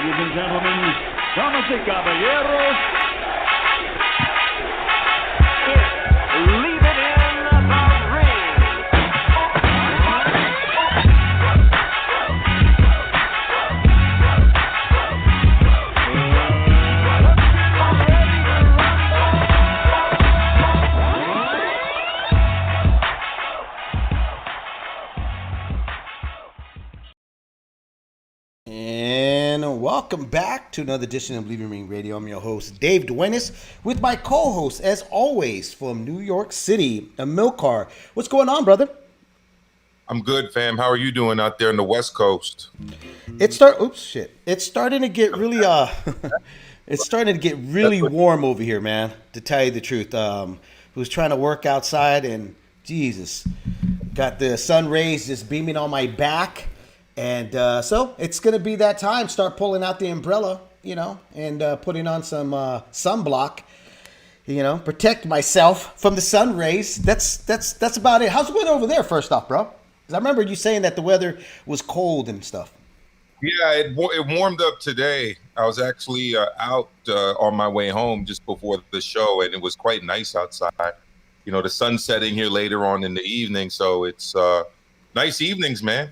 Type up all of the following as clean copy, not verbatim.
Ladies and gentlemen, damas y caballeros, leave it in the ring. And welcome back to another edition of Leaving Ring Radio. I'm your host, Dave Duenez, with my co-host, as always, from New York City, Amilcar. What's going on, brother? I'm good, fam. How are you doing out there in the West Coast? It's starting to get really it's starting to get really warm over here, man, to tell you the truth. Was trying to work outside and Jesus, got the sun rays just beaming on my back. And so it's going to be that time. Start pulling out the umbrella, and putting on some sunblock, protect myself from the sun rays. That's about it. How's the weather over there, first off, bro? Because I remember you saying that the weather was cold and stuff. Yeah, it warmed up today. I was actually out on my way home just before the show, and it was quite nice outside. The sun's setting here later on in the evening, so it's nice evenings, man.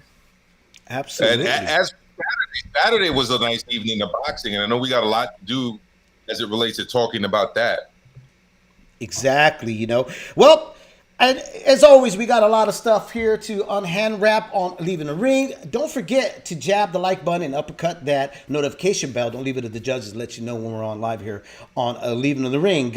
Absolutely. And as Saturday was a nice evening of boxing, and I know we got a lot to do as it relates to talking about that. Exactly, Well, and as always, we got a lot of stuff here to unhand wrap on Leaving the Ring. Don't forget to jab the like button and uppercut that notification bell. Don't leave it to the judges to let you know when we're on live here on Leaving the Ring.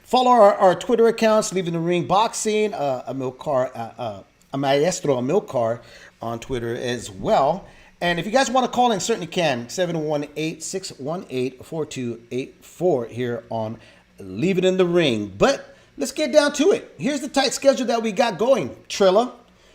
Follow our Twitter accounts, Leaving the Ring Boxing, Amilcar, Maestro Amilcar on Twitter as well. And if you guys want to call in, certainly can. 718-618-4284 here on Leave It in the Ring. But let's get down to it. Here's the tight schedule that we got going. Trilla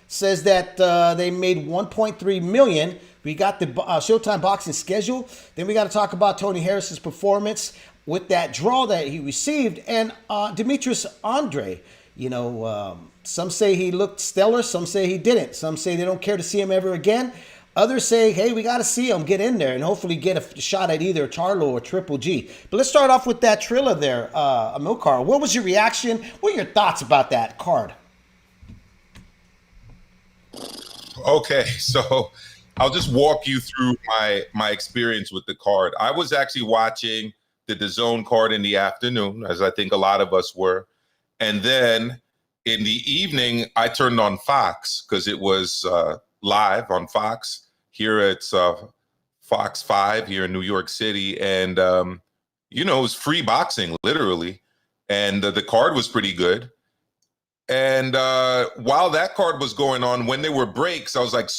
says that they made $1.3 million. We got the Showtime boxing schedule. Then we got to talk about Tony Harris's performance with that draw that he received. And Demetrius Andrade. Some say he looked stellar. Some say he didn't. Some say they don't care to see him ever again. Others say, hey, we got to see him get in there and hopefully get a shot at either Charlo or Triple G. But let's start off with that Trilla there, Amilcar. What was your reaction? What are your thoughts about that card? Okay, so I'll just walk you through my experience with the card. I was actually watching the DAZN card in the afternoon, as I think a lot of us were. And then in the evening, I turned on Fox because it was live on Fox. Here it's Fox 5 here in New York City. And, it was free boxing, literally. And the card was pretty good. And while that card was going on, when there were breaks, I was like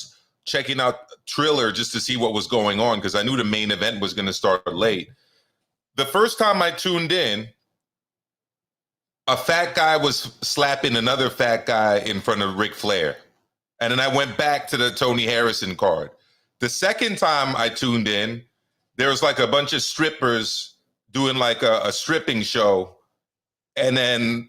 checking out Trilla just to see what was going on because I knew the main event was going to start late. The first time I tuned in, a fat guy was slapping another fat guy in front of Ric Flair. And then I went back to the Tony Harrison card. The second time I tuned in, there was like a bunch of strippers doing like a stripping show. And then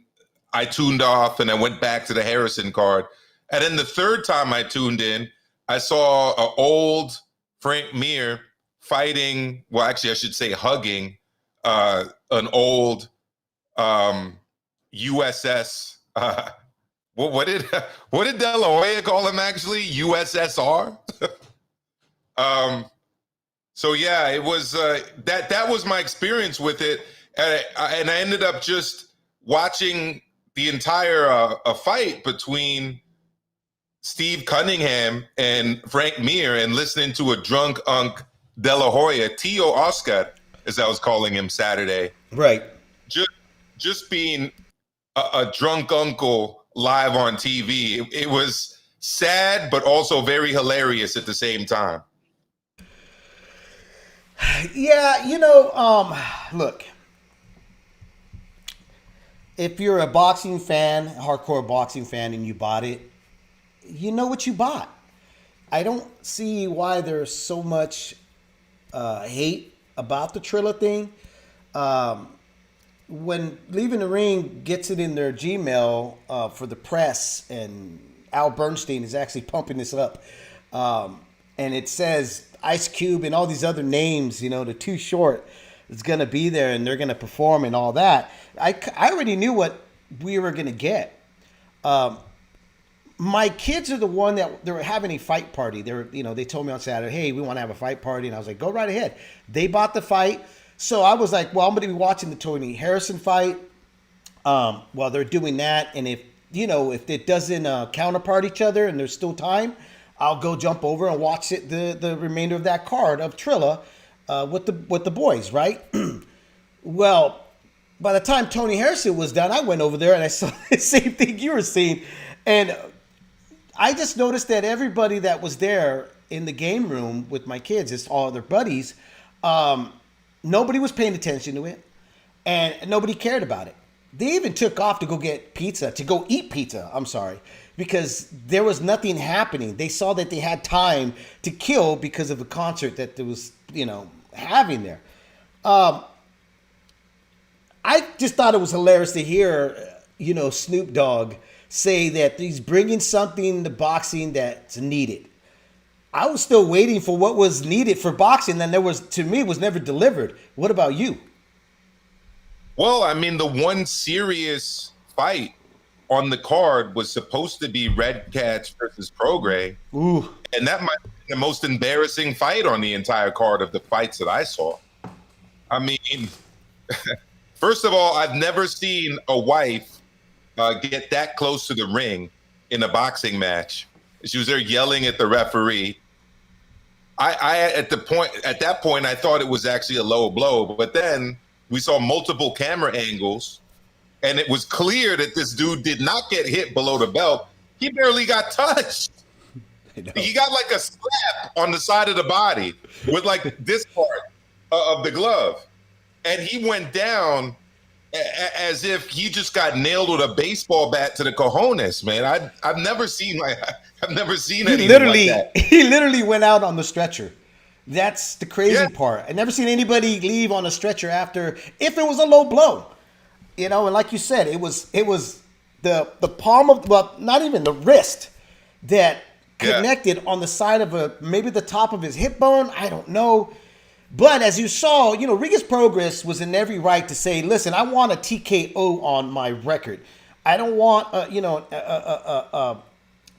I tuned off and I went back to the Harrison card. And then the third time I tuned in, I saw an old Frank Mir fighting, well, actually I should say hugging an old USS. What did De La Hoya call him actually? USSR. So yeah, it was that was my experience with it, and I ended up just watching the entire fight between Steve Cunningham and Frank Mir, and listening to a drunk Unc De La Hoya, Tio Oscar, as I was calling him Saturday. Right. Just being a drunk uncle live on TV. It was sad, but also very hilarious at the same time. Yeah, look, if you're a boxing fan, a hardcore boxing fan, and you bought it, you know what you bought. I don't see why there's so much hate about the Trilla thing. When Leaving the Ring gets it in their Gmail for the press, and Al Bernstein is actually pumping this up, and it says Ice Cube and all these other names, the Too Short is going to be there and they're going to perform and all that. I already knew what we were going to get. My kids are the one that they were having a fight party. They told me on Saturday, hey, we want to have a fight party. And I was like, go right ahead. They bought the fight. So I was like, well, I'm going to be watching the Tony Harrison fight while they're doing that. And if it doesn't counterpart each other and there's still time, I'll go jump over and watch it, the remainder of that card of Trilla with the boys, right? Well, by the time Tony Harrison was done, I went over there and I saw the same thing you were seeing. And I just noticed that everybody that was there in the game room with my kids, it's all their buddies, nobody was paying attention to it and nobody cared about it. They even took off to go eat pizza, because there was nothing happening. They saw that they had time to kill because of the concert that there was, having there. I just thought it was hilarious to hear, Snoop Dogg say that he's bringing something to boxing that's needed. I was still waiting for what was needed for boxing, and was never delivered. What about you? Well, I mean, the one serious fight on the card was supposed to be Red Cats versus Prograis. Ooh. And that might be the most embarrassing fight on the entire card of the fights that I saw. I mean, first of all, I've never seen a wife get that close to the ring in a boxing match. She was there yelling at the referee. At that point, I thought it was actually a low blow, but then we saw multiple camera angles, and it was clear that this dude did not get hit below the belt. He barely got touched. He got like a slap on the side of the body with like this part of the glove. And he went down as if he just got nailed with a baseball bat to the cojones, man. I've never seen anything like that. He literally went out on the stretcher. That's the crazy part. I never seen anybody leave on a stretcher after, if it was a low blow, and like you said, it was the palm of, well, not even the wrist that connected on the side of maybe the top of his hip bone. I don't know. But as you saw, Regis Progress was in every right to say, listen, I want a TKO on my record. I don't want,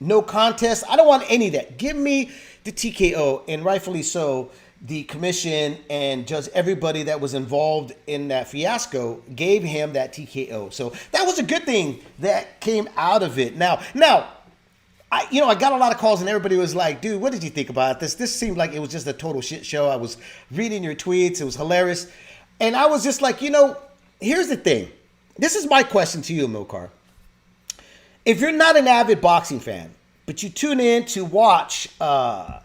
no contest. I don't want any of that. Give me the TKO, and rightfully so. The commission and just everybody that was involved in that fiasco gave him that TKO. So that was a good thing that came out of it. Now, I got a lot of calls and everybody was like, dude, what did you think about this? This seemed like it was just a total shit show. I was reading your tweets. It was hilarious. And I was just like, here's the thing. This is my question to you, Amilcar. If you're not an avid boxing fan, but you tune in to watch the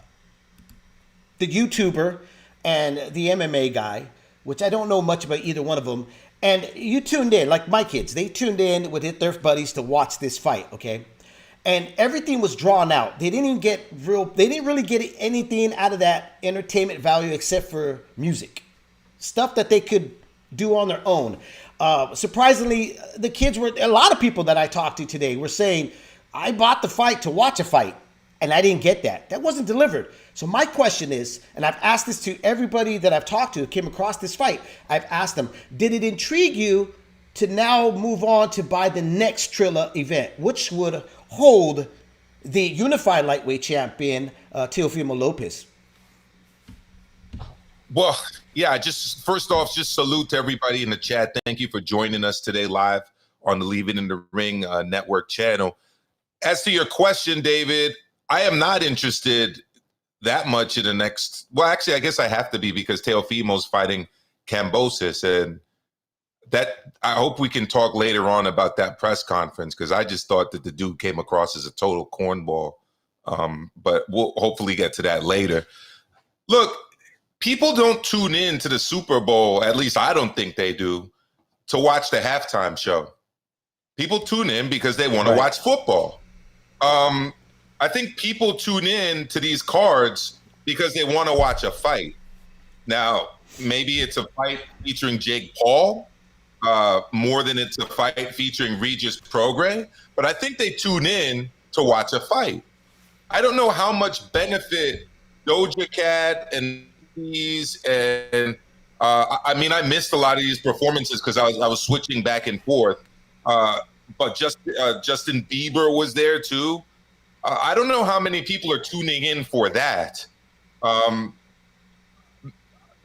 YouTuber and the MMA guy, which I don't know much about either one of them, and you tuned in, like my kids, they tuned in with their buddies to watch this fight, okay? And everything was drawn out. They didn't really get anything out of that entertainment value except for music. Stuff that they could do on their own. Surprisingly, a lot of people that I talked to today were saying, I bought the fight to watch a fight, and I didn't get that. That wasn't delivered. So my question is, and I've asked this to everybody that I've talked to who came across this fight, I've asked them, did it intrigue you to now move on to buy the next Trilla event, which would hold the unified lightweight champion, Teofimo Lopez? Well, yeah, first off, salute to everybody in the chat. Thank you for joining us today live on the Leave It in the Ring network channel. As to your question, David, I am not interested that much in the next. Well, actually, I guess I have to be because Teofimo's fighting Kambosos, and that I hope we can talk later on about that press conference because I just thought that the dude came across as a total cornball. But we'll hopefully get to that later. Look, people don't tune in to the Super Bowl, at least I don't think they do, to watch the halftime show. People tune in because they want to watch football. I think people tune in to these cards because they want to watch a fight. Now, maybe it's a fight featuring Jake Paul more than it's a fight featuring Regis Prograis, but I think they tune in to watch a fight. I don't know how much benefit Doja Cat and these, and I mean, I missed a lot of these performances because I was switching back and forth. But Justin Bieber was there too. I don't know how many people are tuning in for that. Um,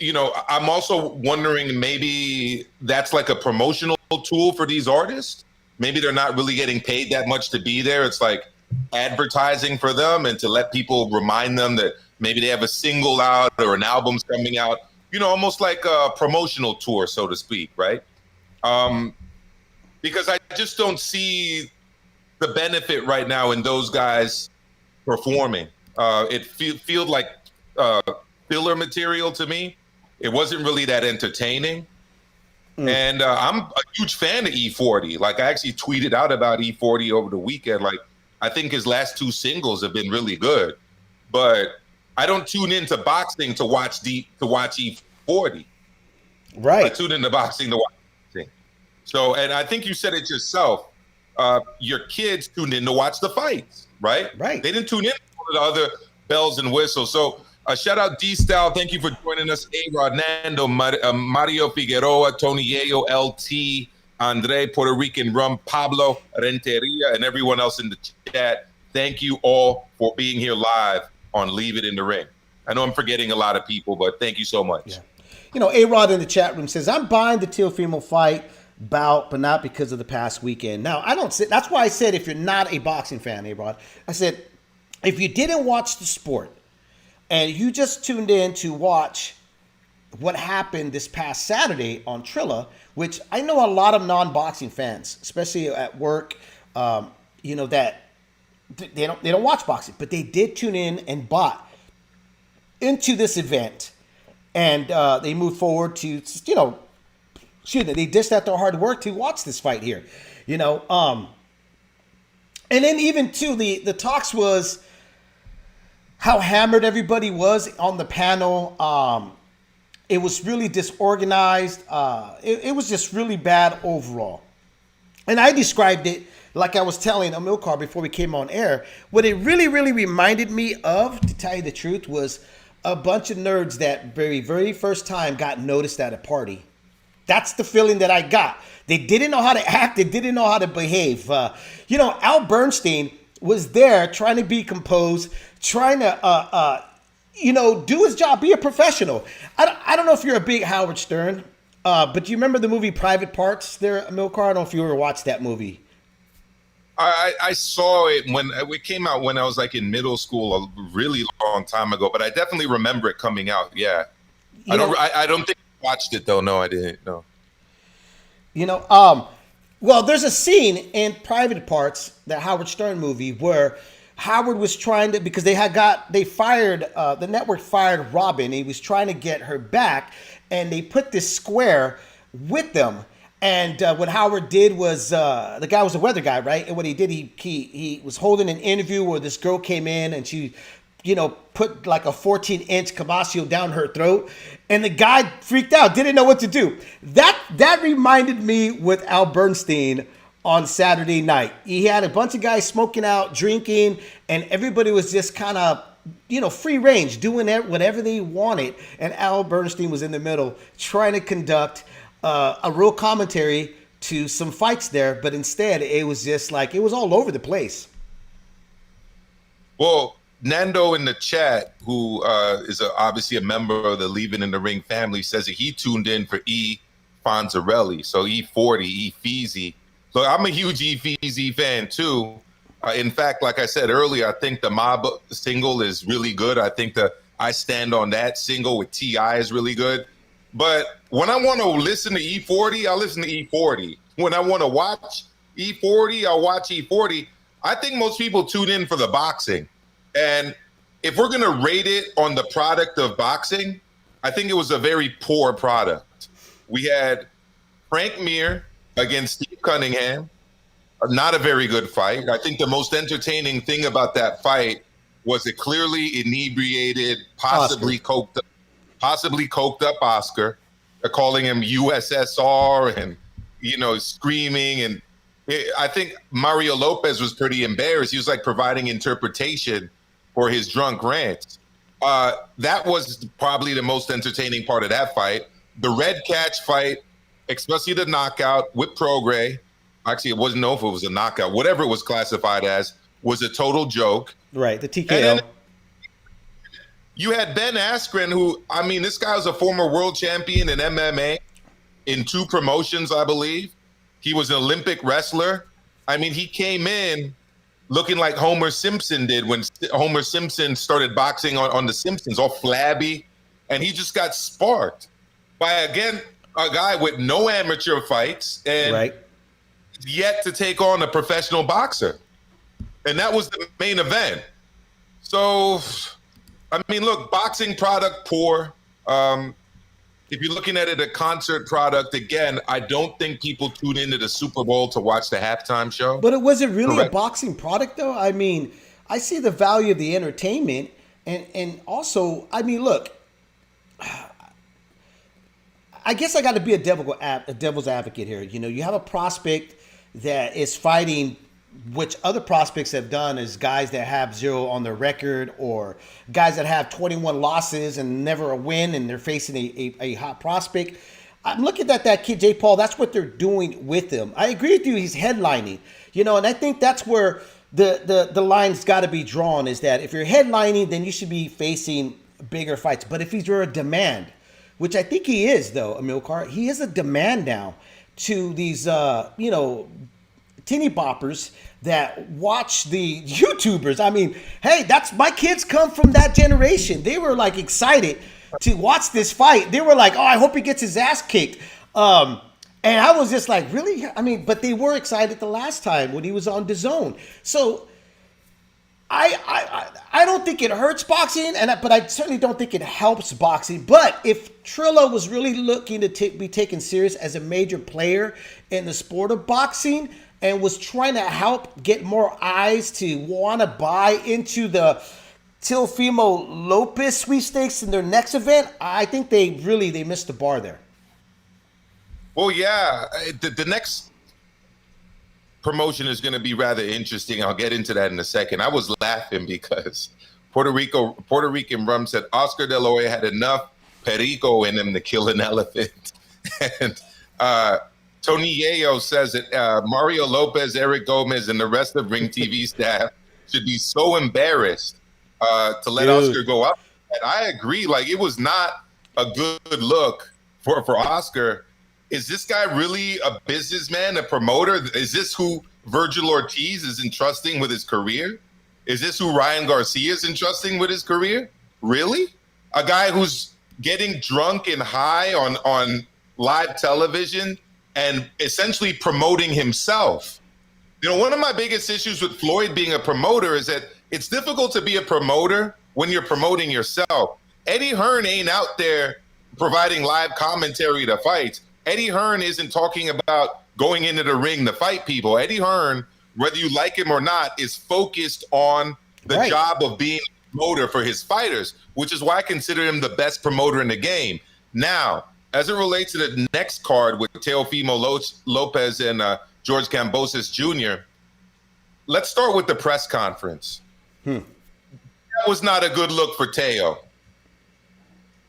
I'm also wondering maybe that's like a promotional tool for these artists. Maybe they're not really getting paid that much to be there. It's like advertising for them and to let people remind them that maybe they have a single out or an album's coming out, almost like a promotional tour, so to speak, right? Because I just don't see the benefit right now in those guys performing. It felt like filler material to me. It wasn't really that entertaining. And I'm a huge fan of E40. Like, I actually tweeted out about E40 over the weekend. Like, I think his last two singles have been really good, but I don't tune into boxing to watch E40. Right. I tune into boxing to watch boxing. So, and I think you said it yourself. Your kids tuned in to watch the fights, right? Right. They didn't tune in for the other bells and whistles. So, shout out D-Style. Thank you for joining us. A-Rod, Nando, Mario Figueroa, Tony Yeo, LT, Andre, Puerto Rican Rum, Pablo Renteria, and everyone else in the chat. Thank you all for being here live on Leave It in the Ring. I know I'm forgetting a lot of people, but thank you so much. Yeah. A-Rod in the chat room says, I'm buying the Teofimo fight bout, but not because of the past weekend. Now, that's why I said if you're not a boxing fan, A-Rod, I said, if you didn't watch the sport and you just tuned in to watch what happened this past Saturday on Trilla, which I know a lot of non-boxing fans, especially at work, that they don't watch boxing, but they did tune in and bought into this event, and they moved forward to, they dished out their hard work to watch this fight here, and then even too, the talks was how hammered everybody was on the panel. It was really disorganized. It was just really bad overall. And I described it like I was telling Amilcar before we came on air. What it really, really reminded me of, to tell you the truth, was a bunch of nerds that very, very first time got noticed at a party. That's the feeling that I got. They didn't know how to act. They didn't know how to behave. Al Bernstein was there trying to be composed, trying to, do his job, be a professional. I don't know if you're a big Howard Stern, but do you remember the movie Private Parts there, Amilcar? I don't know if you ever watched that movie. I saw it when it came out when I was like in middle school a really long time ago, but I definitely remember it coming out. Yeah. I don't think I watched it though. No, I didn't. No. Well, there's a scene in Private Parts, that Howard Stern movie, where Howard was trying to, because the network fired Robin. He was trying to get her back, and they put this square with them. And what Howard did was, the guy was a weather guy, right? And what he did, he was holding an interview where this girl came in and she, put like a 14-inch Cabasio down her throat. And the guy freaked out, didn't know what to do. That reminded me with Al Bernstein on Saturday night. He had a bunch of guys smoking out, drinking, and everybody was just kind of, free range, doing whatever they wanted. And Al Bernstein was in the middle trying to conduct a real commentary to some fights there, but instead it was just like, it was all over the place. Well, Nando in the chat, who is obviously a member of the Leave It in the Ring family, says that he tuned in for E. Fonzarelli, so E40, E. Feezy. So I'm a huge E. Feezy fan too. In fact, like I said earlier, I think the Mob single is really good. I think the I Stand on That single with T.I. is really good. But when I want to listen to E40, I'll listen to E40. When I want to watch E40, I'll watch E40. I think most people tune in for the boxing. And if we're going to rate it on the product of boxing, I think it was a very poor product. We had Frank Mir against Steve Cunningham. Not a very good fight. I think the most entertaining thing about that fight was a clearly inebriated, possibly coked up Oscar, calling him USSR and, screaming. And I think Mario Lopez was pretty embarrassed. He was like providing interpretation for his drunk rants. That was probably the most entertaining part of that fight. The red catch fight, especially the knockout with Prograis. Actually, it wasn't known if it was a knockout. Whatever it was classified as was a total joke. Right, the TKO. And then you had Ben Askren, who, I mean, this guy was a former world champion in MMA in 2 promotions, I believe. He was an Olympic wrestler. I mean, he came in looking like Homer Simpson did when Homer Simpson started boxing on The Simpsons, all flabby. And he just got sparked by, again, a guy with no amateur fights and yet to take on a professional boxer. And that was the main event. So, I mean, look, boxing product poor. If you're looking at it a concert product, again, I don't think people tune into the Super Bowl to watch the halftime show. But was it really a boxing product, though? I mean, I see the value of the entertainment. And also, I mean, look, I guess I got to be a devil's advocate here. You know, you have a prospect that is fighting, which other prospects have done, is guys that have 0 on their record, or guys that have 21 losses and never a win, and they're facing a hot prospect. I'm looking at that kid, Jay Paul. That's what they're doing with him. I agree with you. He's headlining, you know, and I think that's where the line's got to be drawn, is that if you're headlining, then you should be facing bigger fights. But if you're a demand, which I think he is, though, Amilcar, he is a demand now to these, you know, teeny boppers that watch the YouTubers. I mean, hey, that's my kids come from that generation. They were like excited to watch this fight. They were like, oh, I hope he gets his ass kicked. And I was just like, really? I mean, but they were excited the last time when he was on DAZN. So I don't think it hurts boxing, but I certainly don't think it helps boxing. But if Trilla was really looking to be taken serious as a major player in the sport of boxing, and was trying to help get more eyes to want to buy into the Teofimo Lopez sweepstakes in their next event, I think they missed the bar there. Well, yeah, the next promotion is going to be rather interesting. I'll get into that in a second. I was laughing because Puerto Rican Rum said Oscar De La Hoya had enough perico in him to kill an elephant. And Tony Yayo says that Mario Lopez, Eric Gomez, and the rest of Ring TV staff should be so embarrassed to let Oscar go up. And I agree. Like, it was not a good look for Oscar. Is this guy really a businessman, a promoter? Is this who Virgil Ortiz is entrusting with his career? Is this who Ryan Garcia is entrusting with his career? Really? A guy who's getting drunk and high on live television and essentially promoting himself. You know, one of my biggest issues with Floyd being a promoter is that it's difficult to be a promoter when you're promoting yourself. Eddie Hearn ain't out there providing live commentary to fights. Eddie Hearn isn't talking about going into the ring to fight people. Eddie Hearn, whether you like him or not, is focused on the job of being a promoter for his fighters, which is why I consider him the best promoter in the game. Now, as it relates to the next card with Teofimo Lopez and George Kambosos Jr., let's start with the press conference. That was not a good look for Teo.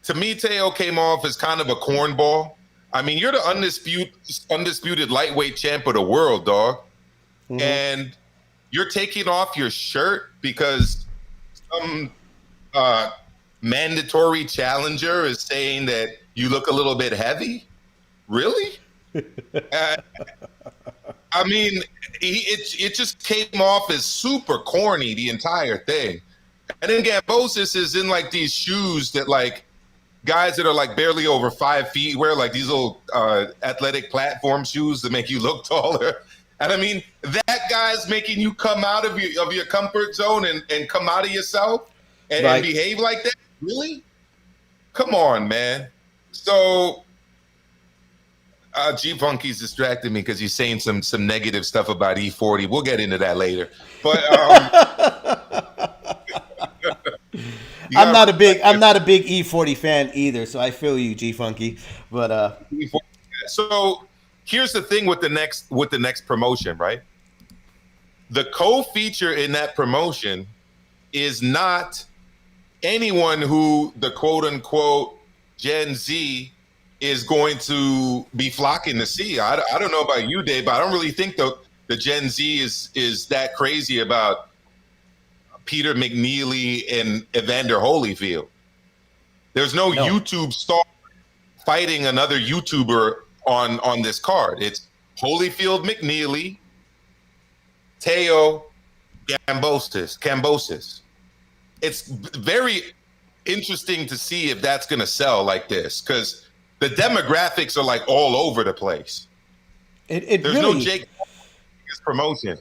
To me, Teo came off as kind of a cornball. I mean, you're the undisputed lightweight champ of the world, dog. And you're taking off your shirt because some mandatory challenger is saying that you look a little bit heavy? Really? I mean, it just came off as super corny, the entire thing. And then Kambosos is in like these shoes that like guys that are like barely over 5 feet wear, like these little athletic platform shoes that make you look taller. And I mean, that guy's making you come out of your comfort zone and come out of yourself and behave like that? Really? Come on, man. So G Funky's distracted me because he's saying some negative stuff about E40. We'll get into that later. But I'm not a big E40 fan either, so I feel you, G Funky. But so here's the thing with the next promotion, right? The co-feature in that promotion is not anyone who the quote unquote Gen Z is going to be flocking to see. I don't know about you, Dave, but I don't really think the Gen Z is that crazy about Peter McNeely and Evander Holyfield. There's no YouTube star fighting another YouTuber on this card. It's Holyfield, McNeely, Teo, Cambosis. It's very interesting to see if that's going to sell like this, because the demographics are like all over the place. There's really no Jake promotion.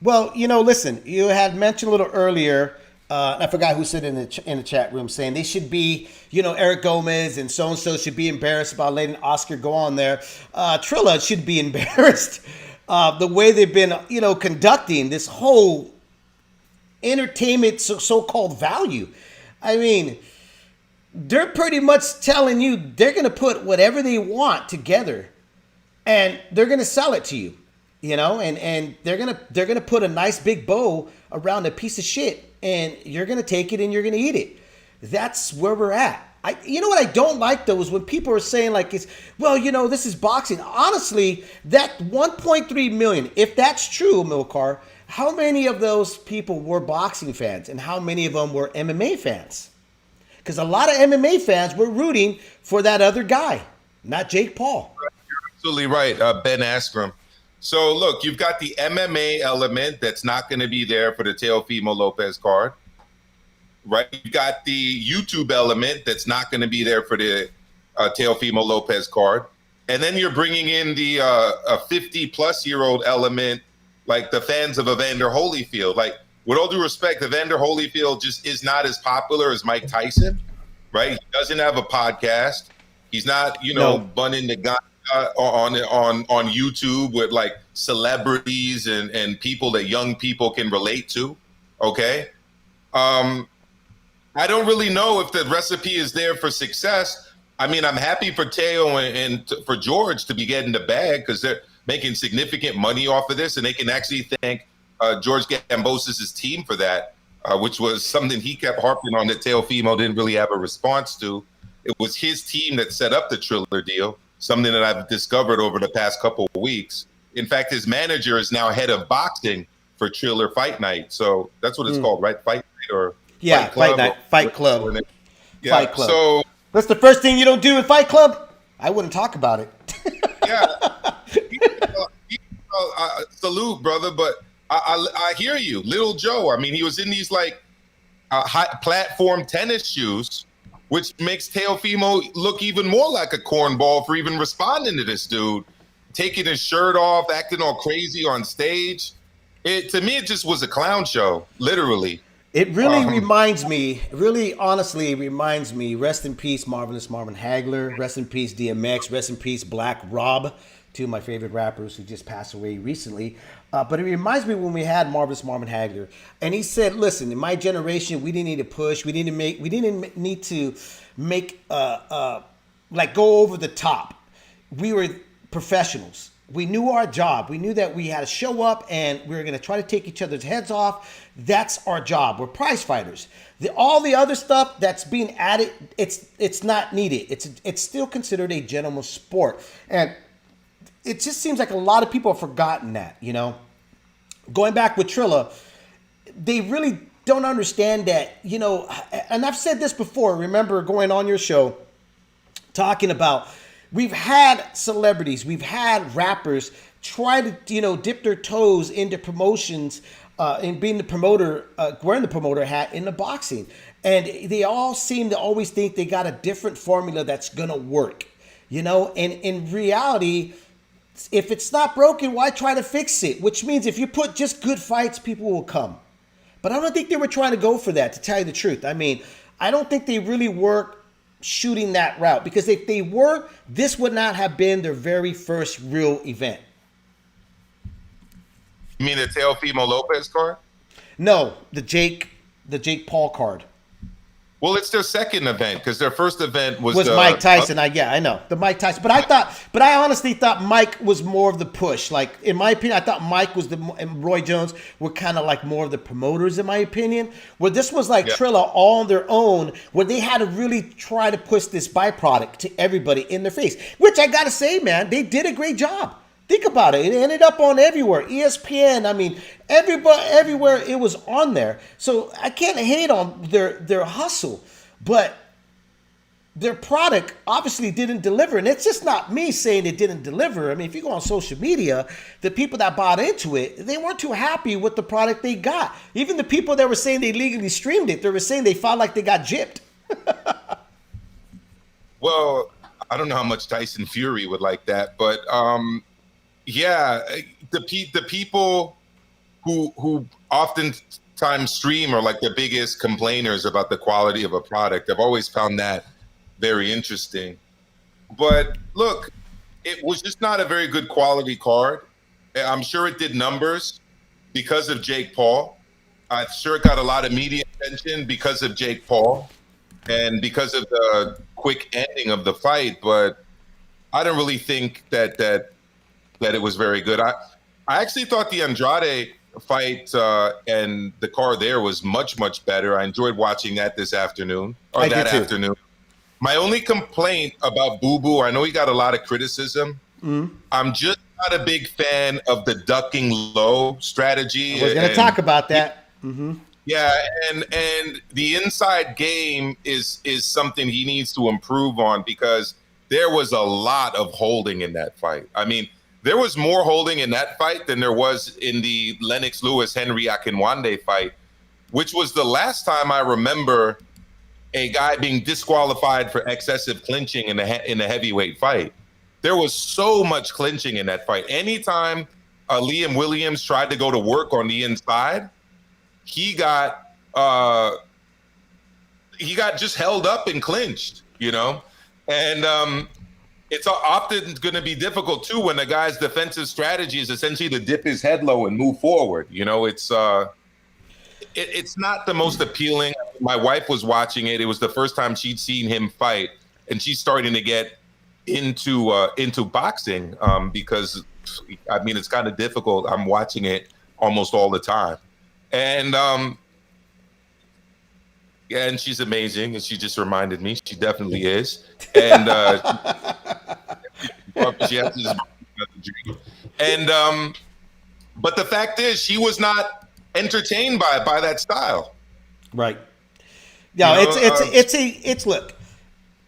Well, listen, you had mentioned a little earlier, I forgot who said in the chat room, saying they should be, Eric Gomez and so-and-so should be embarrassed about letting Oscar go on there. Trilla should be embarrassed the way they've been, conducting this whole entertainment so-called value. I mean, they're pretty much telling you they're going to put whatever they want together and they're going to sell it to you, and they're going to put a nice big bow around a piece of shit and you're going to take it and you're going to eat it. That's where we're at. What I don't like though is when people are saying like, this is boxing. Honestly, that 1.3 million, if that's true, Amilcar, how many of those people were boxing fans and how many of them were MMA fans? Because a lot of MMA fans were rooting for that other guy, not Jake Paul. You're absolutely right, Ben Askren. So look, you've got the MMA element that's not going to be there for the Teofimo Lopez card, right? You've got the YouTube element that's not going to be there for the Teofimo Lopez card. And then you're bringing in the 50-plus-year-old element, like the fans of Evander Holyfield. Like, with all due respect, Evander Holyfield just is not as popular as Mike Tyson, right? He doesn't have a podcast. He's not, bunning the guy on YouTube with like celebrities and people that young people can relate to. Okay. I don't really know if the recipe is there for success. I mean, I'm happy for Teo and for George to be getting the bag because they're making significant money off of this, and they can actually thank George Gambosis' team for that, which was something he kept harping on that Teofimo didn't really have a response to. It was his team that set up the Trilla deal, something that I've discovered over the past couple of weeks. In fact, his manager is now head of boxing for Triller Fight Night. So that's what it's called, right? Fight Night or Fight Club? Fight Night, Fight Club. Yeah, Fight Club. So that's the first thing you don't do in Fight Club? I wouldn't talk about it. Yeah. Salute, brother, but I hear you. Little Joe, I mean, he was in these like high platform tennis shoes, which makes Teofimo look even more like a cornball for even responding to this dude, taking his shirt off, acting all crazy on stage. To me, it just was a clown show, literally. It really reminds me, honestly reminds me, rest in peace, Marvelous Marvin Hagler, rest in peace, DMX, rest in peace, Black Rob, two of my favorite rappers who just passed away recently. But it reminds me when we had Marvelous Marvin Hagler, and he said, listen, in my generation, we didn't need to push, we didn't need to make, like go over the top. We were professionals. We knew our job. We knew that we had to show up and we were going to try to take each other's heads off. That's our job. We're prize fighters. All the other stuff that's being added, it's not needed. It's still considered a gentleman's sport. And it just seems like a lot of people have forgotten that, Going back with Trilla, they really don't understand that, and I've said this before. Remember going on your show talking about we've had celebrities, we've had rappers try to, dip their toes into promotions and being the promoter, wearing the promoter hat in the boxing. And they all seem to always think they got a different formula that's going to work, and in reality, if it's not broken, why try to fix it? Which means if you put just good fights, people will come. But I don't think they were trying to go for that, to tell you the truth. I mean, I don't think they really were shooting that route, because if they were, this would not have been their very first real event. You mean the Teofimo Lopez card? No, the Jake Paul card. Well, it's their second event because their first event was Mike Tyson. I know the Mike Tyson, but I honestly thought Mike was more of the push. Like in my opinion, I thought Mike was and Roy Jones were kind of like more of the promoters in my opinion. Where this was like Trilla all on their own, where they had to really try to push this byproduct to everybody in their face. Which I gotta say, man, they did a great job. Think about it. It ended up on everywhere. ESPN. I mean, everywhere it was on there. So I can't hate on their hustle, but their product obviously didn't deliver. And it's just not me saying it didn't deliver. I mean, if you go on social media, the people that bought into it, they weren't too happy with the product they got. Even the people that were saying they legally streamed it, they were saying they felt like they got gypped. Well, I don't know how much Tyson Fury would like that, but yeah, the people who oftentimes stream are like the biggest complainers about the quality of a product. I've always found that very interesting. But look, it was just not a very good quality card. I'm sure it did numbers because of Jake Paul. I'm sure it got a lot of media attention because of Jake Paul and because of the quick ending of the fight. But I don't really think that it was very good. I actually thought the Andrade fight and the card there was much, much better. I enjoyed watching that this afternoon, or that afternoon. My only complaint about Boo Boo, I know he got a lot of criticism. I'm just not a big fan of the ducking low strategy. We're going to talk about that. Yeah, and the inside game is something he needs to improve on because there was a lot of holding in that fight. I mean, there was more holding in that fight than there was in the Lennox Lewis-Henry Akinwande fight, which was the last time I remember a guy being disqualified for excessive clinching in a heavyweight fight. There was so much clinching in that fight. Anytime Liam Williams tried to go to work on the inside, he got just held up and clinched, you know? And it's often going to be difficult too when the guy's defensive strategy is essentially to dip his head low and move forward. You know, it's not the most appealing. My wife was watching it. It was the first time she'd seen him fight, and she's starting to get into boxing because, I mean, it's kind of difficult. I'm watching it almost all the time, and yeah, and she's amazing, and she just reminded me she definitely is. And she has this dream. And but the fact is, she was not entertained by that style. Right. Yeah, you know, look,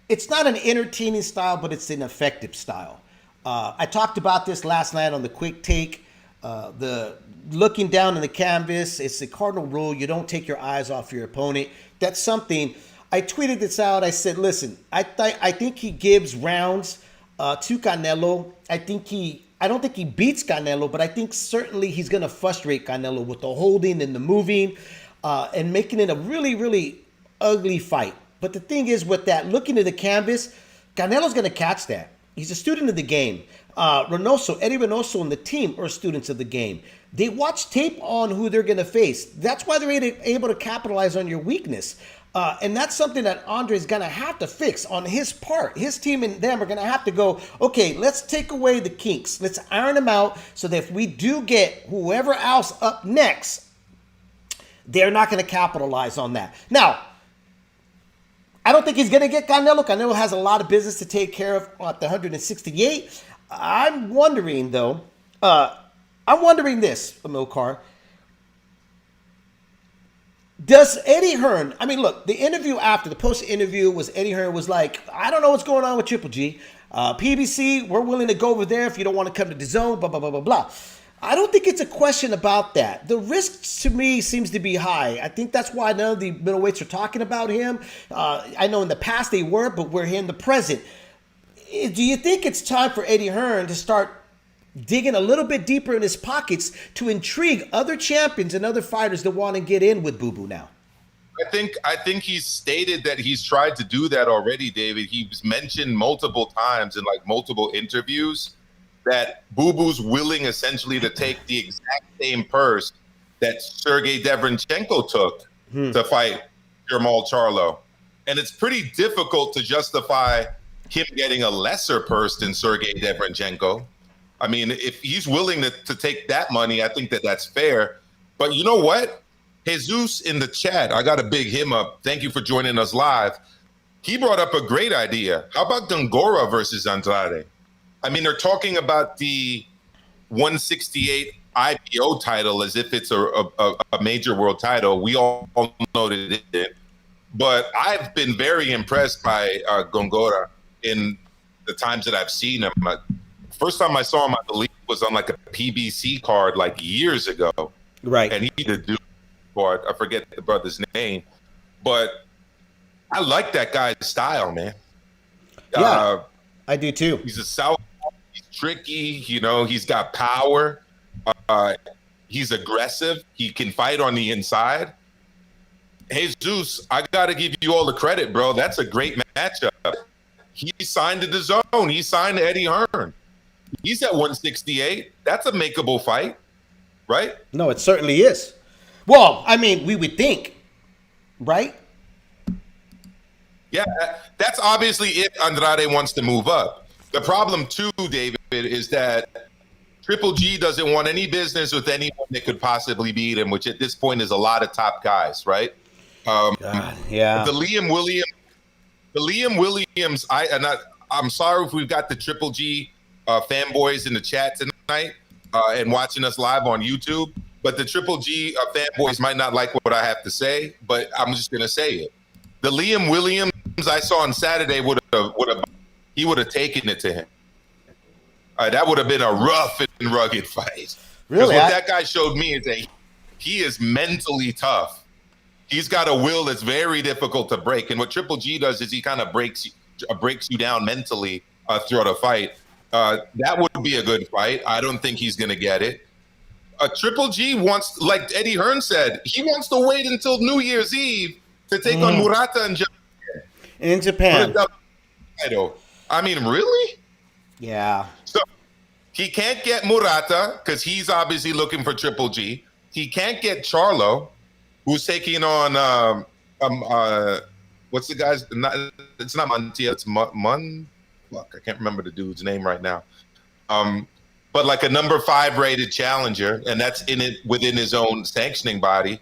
it's not an entertaining style, but it's an effective style. I talked about this last night on the Quick Take. The looking down in the canvas, it's the cardinal rule. You don't take your eyes off your opponent. That's something. I tweeted this out. I said, listen, I think he gives rounds to Canelo. I don't think he beats Canelo, but I think certainly he's going to frustrate Canelo with the holding and the moving and making it a really, really ugly fight. But the thing is with that, looking at the canvas, Canelo's going to catch that. He's a student of the game. Eddie Reynoso and the team are students of the game. They watch tape on who they're going to face. That's why they're able to capitalize on your weakness. And that's something that Andre's going to have to fix on his part. His team and them are going to have to go, okay, let's take away the kinks. Let's iron them out so that if we do get whoever else up next, they're not going to capitalize on that. Now, I don't think he's going to get Canelo. Canelo has a lot of business to take care of at the 168. I'm wondering, though, this, Amilcar. Does Eddie Hearn, I mean, look, the interview after, the post-interview was Eddie Hearn was like, I don't know what's going on with Triple G. PBC, we're willing to go over there if you don't want to come to the zone, blah, blah, blah, blah, blah. I don't think it's a question about that. The risk to me seems to be high. I think that's why none of the middleweights are talking about him. I know in the past they were, but we're here in the present. Do you think it's time for Eddie Hearn to start digging a little bit deeper in his pockets to intrigue other champions and other fighters that want to get in with Boo Boo now? I think he's stated that he's tried to do that already, David. He's mentioned multiple times in like multiple interviews that Boo Boo's willing essentially to take the exact same purse that Sergey Deverenchenko took to fight Jermall Charlo. And it's pretty difficult to justify him getting a lesser purse than Sergey Deverenchenko. I mean, if he's willing to take that money, I think that's fair. But you know what? Jesus in the chat, I got to big him up. Thank you for joining us live. He brought up a great idea. How about Gongora versus Andrade? I mean, they're talking about the 168 IBO title as if it's a major world title. We all know that it is. But I've been very impressed by Gongora in the times that I've seen him. First time I saw him, I believe, was on like a PBC card like years ago. Right. And he did do for it. I forget the brother's name. But I like that guy's style, man. Yeah, I do too. He's a southpaw. He's tricky. You know, he's got power. He's aggressive. He can fight on the inside. Jesus, I got to give you all the credit, bro. That's a great matchup. He signed to the zone. He signed to Eddie Hearn. He's at 168. That's a makeable fight, right? No, it certainly is. Well, I mean, we would think, right? Yeah, that's obviously if Andrade wants to move up. The problem, too, David, is that Triple G doesn't want any business with anyone that could possibly beat him, which at this point is a lot of top guys, right? Yeah. The Liam Williams. I'm sorry if we've got the Triple G fanboys in the chat tonight and watching us live on YouTube, but the Triple G fanboys might not like what I have to say, but I'm just gonna say it. The Liam Williams I saw on Saturday would have taken it to him. That would have been a rough and rugged fight. Really, what that guy showed me is that he is mentally tough. He's got a will that's very difficult to break. And what Triple G does is he kind of breaks you down mentally throughout a fight. That would be a good fight. I don't think he's going to get it. Triple G wants, like Eddie Hearn said, he wants to wait until New Year's Eve to take on Murata in Japan. I mean, really? Yeah. So he can't get Murata because he's obviously looking for Triple G. He can't get Charlo, who's taking on what's the guy's? It's not Montiel. It's Fuck, I can't remember the dude's name right now. But like a number 5 rated challenger, and that's within his own sanctioning body.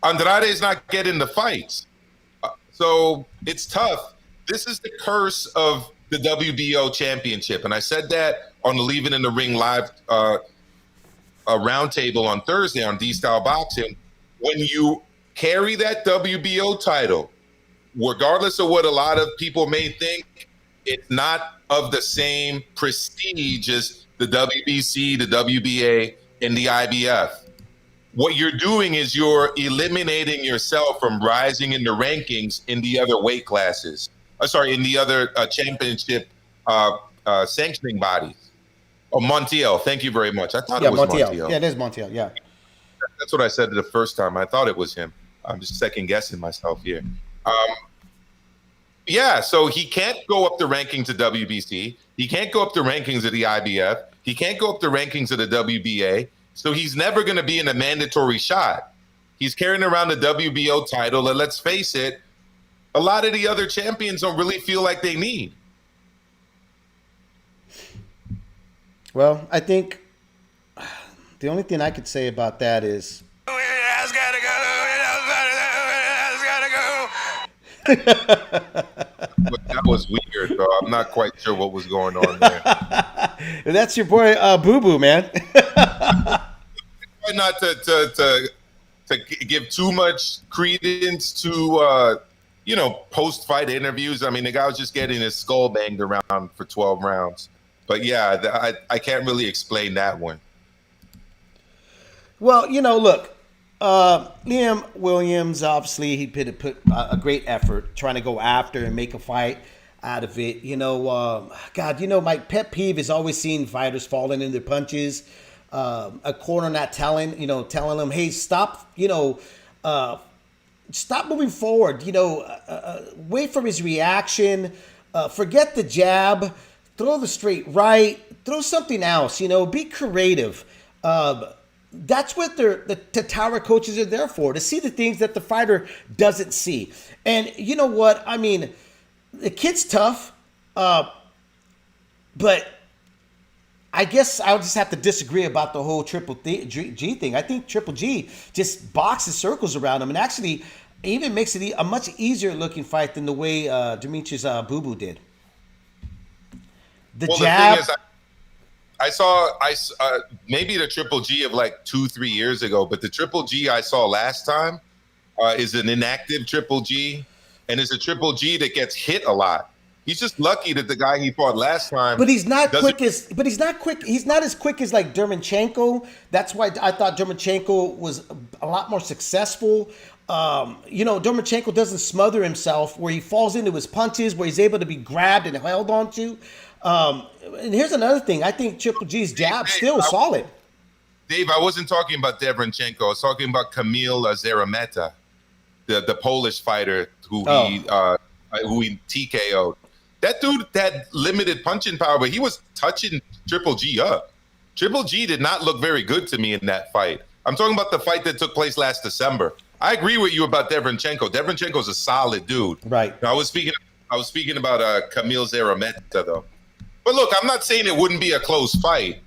Andrade's not getting the fights, so it's tough. This is the curse of the WBO championship, and I said that on the Leave It in the Ring live a roundtable on Thursday on D-Style Boxing. When you carry that WBO title, regardless of what a lot of people may think, it's not of the same prestige as the WBC, the WBA, and the IBF. What you're doing is you're eliminating yourself from rising in the rankings in the other weight classes. In the other championship sanctioning bodies. Oh, Montiel, thank you very much. I thought it was Montiel. Yeah, it is Montiel, yeah. That's what I said the first time. I thought it was him. I'm just second guessing myself here. Yeah, so he can't go up the rankings of WBC. He can't go up the rankings of the IBF. He can't go up the rankings of the WBA. So he's never going to be in a mandatory shot. He's carrying around the WBO title, and let's face it, a lot of the other champions don't really feel like they need. Well, I think the only thing I could say about that is That was weird, though. I'm not quite sure what was going on there. That's your boy Boo Boo, man. Try not to give too much credence to post-fight interviews. I mean, the guy was just getting his skull banged around for 12 rounds. But yeah, I can't really explain that one. Well, look, Liam Williams, obviously, he put a great effort trying to go after and make a fight out of it. My pet peeve is always seeing fighters falling in their punches. A corner not telling them, hey, stop, stop moving forward. Wait for his reaction. Forget the jab. Throw the straight right. Throw something else. Be creative. that's what the tower coaches are there for, to see the things that the fighter doesn't see. And you know what? I mean, the kid's tough, but I guess I'll just have to disagree about the whole G thing. I think Triple G just boxes circles around him and actually even makes it a much easier looking fight than the way Demetrius Boo Boo did. The jab. The thing is, I saw maybe the Triple G of like 2-3 years ago, but the Triple G I saw last time is an inactive Triple G, and it's a Triple G that gets hit a lot. He's just lucky that the guy he fought last time. But he's not quick as. But he's not quick. He's not as quick as like Dermonchenko. That's why I thought Dermonchenko was a lot more successful. Dermonchenko doesn't smother himself, where he falls into his punches, where he's able to be grabbed and held onto. And here's another thing. I think Triple G's jab still solid. Dave, I wasn't talking about Dermonchenko. I was talking about Kamil Zerameta, the Polish fighter who he TKO'd. That dude had limited punching power, but he was touching Triple G up. Triple G did not look very good to me in that fight. I'm talking about the fight that took place last December. I agree with you about Dermonchenko. Dermonchenko's a solid dude. Right. Now, I was speaking about Kamil Zerameta though. But look, I'm not saying it wouldn't be a close fight.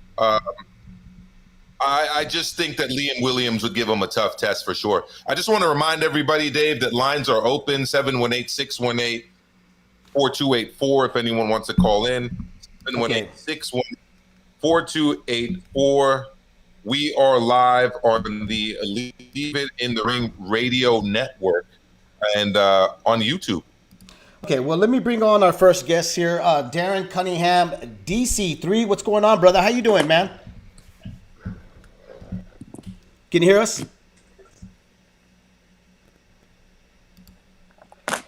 I just think that Liam Williams would give him a tough test for sure. I just want to remind everybody, Dave, that lines are open, 718-618-4284 if anyone wants to call in. 718-618-4284. We are live on the Leave It in the Ring radio network and on YouTube. Okay, well, let me bring on our first guest here, Darren Cunningham, DC3. What's going on, brother? How you doing, man? Can you hear us? I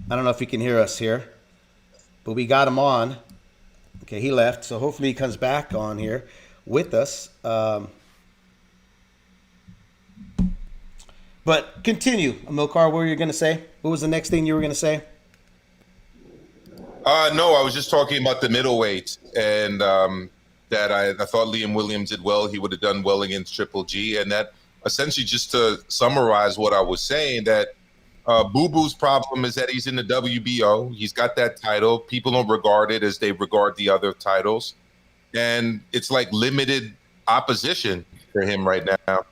don't know if he can hear us here, but we got him on. Okay, he left, so hopefully he comes back on here with us. But continue, Amilcar, what were you going to say? What was the next thing you were going to say? No, I was just talking about the middleweight, and that I thought Liam Williams did well. He would have done well against Triple G, and that essentially, just to summarize what I was saying, that Boo Boo's problem is that he's in the WBO. He's got that title. People don't regard it as they regard the other titles, and it's like limited opposition for him right now.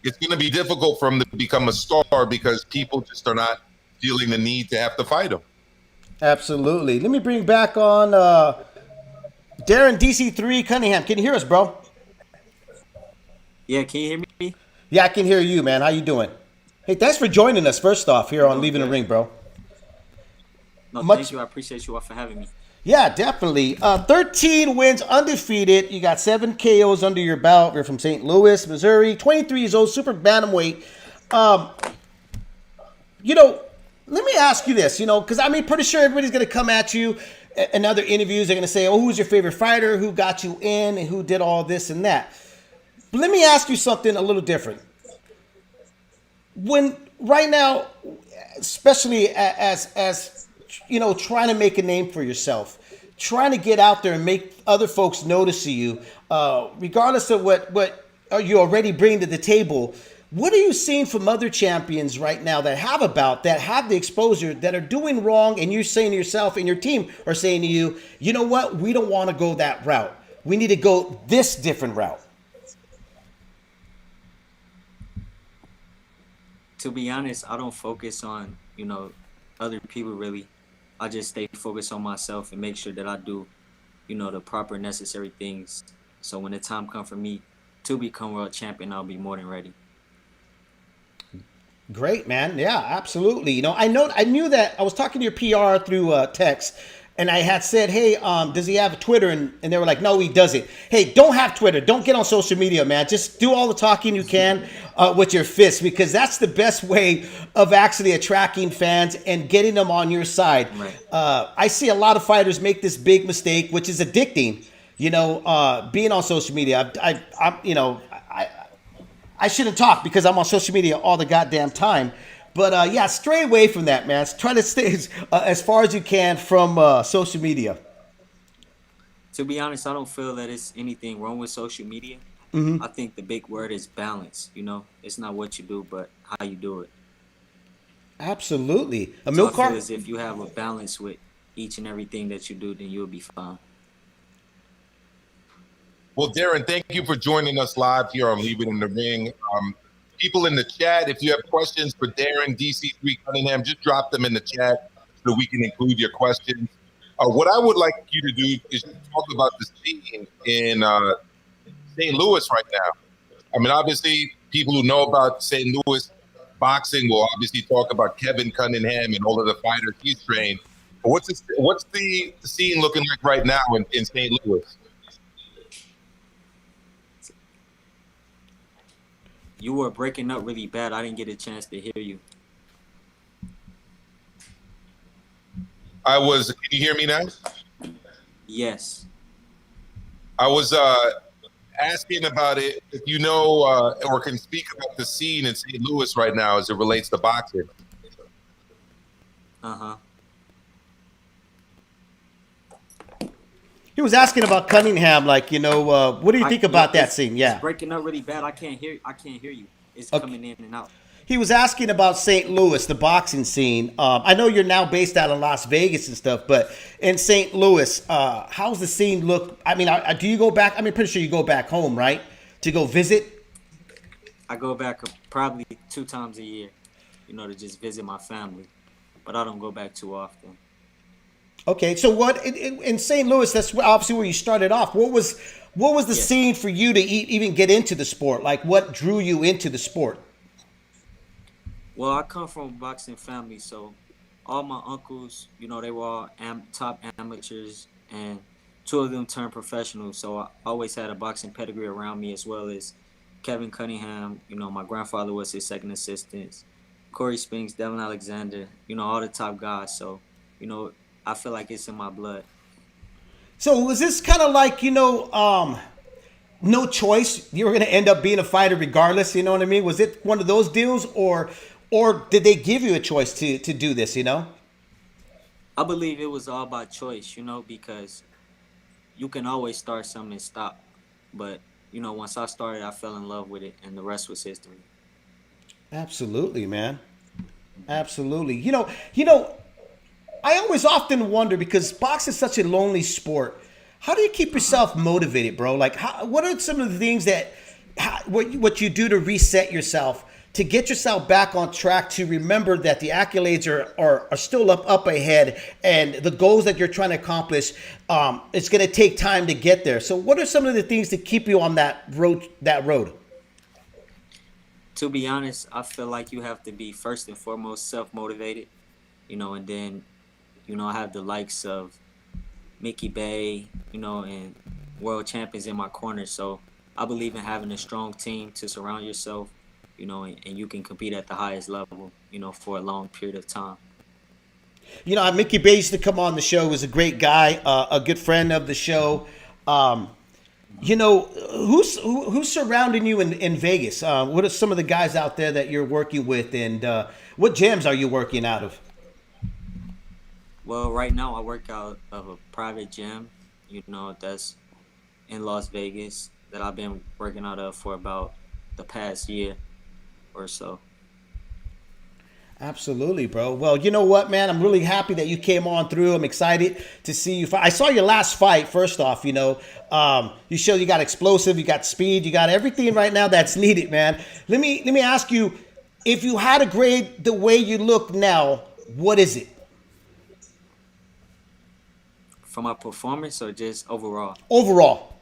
It's going to be difficult for him to become a star because people just are not feeling the need to have to fight him. Absolutely. Let me bring back on Darren DC3 Cunningham. Can you hear us, bro? Yeah, can you hear me? Yeah, I can hear you, man. How you doing? Hey, thanks for joining us first off here on Leaving the Ring, bro. No, thank you. I appreciate you all for having me. Yeah, definitely. 13 wins, undefeated. You got 7 KOs under your belt. You're from St. Louis, Missouri. 23 years old, super bantamweight. Let me ask you this, because I'm pretty sure everybody's going to come at you in other interviews. They're going to say, oh, who's your favorite fighter? Who got you in? And who did all this and that? But let me ask you something a little different. When right now, especially as trying to make a name for yourself, trying to get out there and make other folks notice you, regardless of what you already bring to the table, what are you seeing from other champions right now that have the exposure, that are doing wrong, and you're saying to yourself and your team are saying to you, you know what, we don't want to go that route. We need to go this different route. To be honest, I don't focus on, other people really. I just stay focused on myself and make sure that I do, the proper necessary things. So when the time comes for me to become world champion, I'll be more than ready. Great, man. Yeah, absolutely. I knew that. I was talking to your PR through text, and I had said, hey, does he have a Twitter? And they were like, no, he doesn't. Hey, don't have Twitter. Don't get on social media, man. Just do all the talking you can with your fists, because that's the best way of actually attracting fans and getting them on your side. Right. I see a lot of fighters make this big mistake, which is addicting, being on social media. I shouldn't talk because I'm on social media all the goddamn time. But stray away from that, man. Try to stay as far as you can from social media. To be honest, I don't feel that it's anything wrong with social media. I think the big word is balance. You know, it's not what you do, but how you do it. Absolutely. So I feel Amilcar? as if you have a balance with each and everything that you do, then you'll be fine. Well, Darren, thank you for joining us live here on Leave It in the Ring. People in the chat, if you have questions for Darren, DC3 Cunningham, just drop them in the chat so we can include your questions. What I would like you to do is talk about the scene in St. Louis right now. I mean, obviously, people who know about St. Louis boxing will obviously talk about Kevin Cunningham and all of the fighters he's trained. But what's the scene looking like right now in St. Louis? You were breaking up really bad. I didn't get a chance to hear you. Can you hear me now? Yes. I was asking about it, if you know or can speak about the scene in St. Louis right now as it relates to boxing. Uh-huh. He was asking about Cunningham, like, what do you think about that scene? Yeah. It's breaking up really bad. I can't hear you. It's Okay. coming in and out. He was asking about St. Louis, the boxing scene. I know you're now based out of Las Vegas and stuff, but in St. Louis, how's the scene look? I mean, do you go back? I mean, pretty sure you go back home, right? To go visit? I go back probably 2 times a year, to just visit my family. But I don't go back too often. Okay, so what in St. Louis? That's obviously where you started off. What was the Yes. scene for you to even get into the sport? Like, what drew you into the sport? Well, I come from a boxing family, so all my uncles, they were all top amateurs, and 2 of them turned professional. So I always had a boxing pedigree around me, as well as Kevin Cunningham. My grandfather was his second assistant. Corey Spinks, Devin Alexander, all the top guys. So, I feel like it's in my blood. So was this kind of like, no choice? You were going to end up being a fighter regardless. You know what I mean? Was it one of those deals, or did they give you a choice to do this? I believe it was all by choice, because you can always start something and stop. But, once I started, I fell in love with it, and the rest was history. Absolutely, man. Absolutely. I always often wonder, because boxing is such a lonely sport. How do you keep yourself motivated, bro? Like, what are some of the things what you do to reset yourself, to get yourself back on track, to remember that the accolades are still up ahead, and the goals that you're trying to accomplish, it's going to take time to get there. So what are some of the things to keep you on that road? To be honest, I feel like you have to be first and foremost self-motivated, and then, I have the likes of Mickey Bay, and world champions in my corner. So I believe in having a strong team to surround yourself, and you can compete at the highest level, for a long period of time. Mickey Bay used to come on the show. Was a great guy, a good friend of the show. Who's surrounding you in Vegas? What are some of the guys out there that you're working with, and what gyms are you working out of? Well, right now I work out of a private gym, that's in Las Vegas, that I've been working out of for about the past year or so. Absolutely, bro. Well, you know what, man? I'm really happy that you came on through. I'm excited to see you fight. I saw your last fight. First off, you show you got explosive, you got speed, you got everything right now that's needed, man. Let me ask you, if you had to grade the way you look now, what is it? For my performance or just overall? Overall.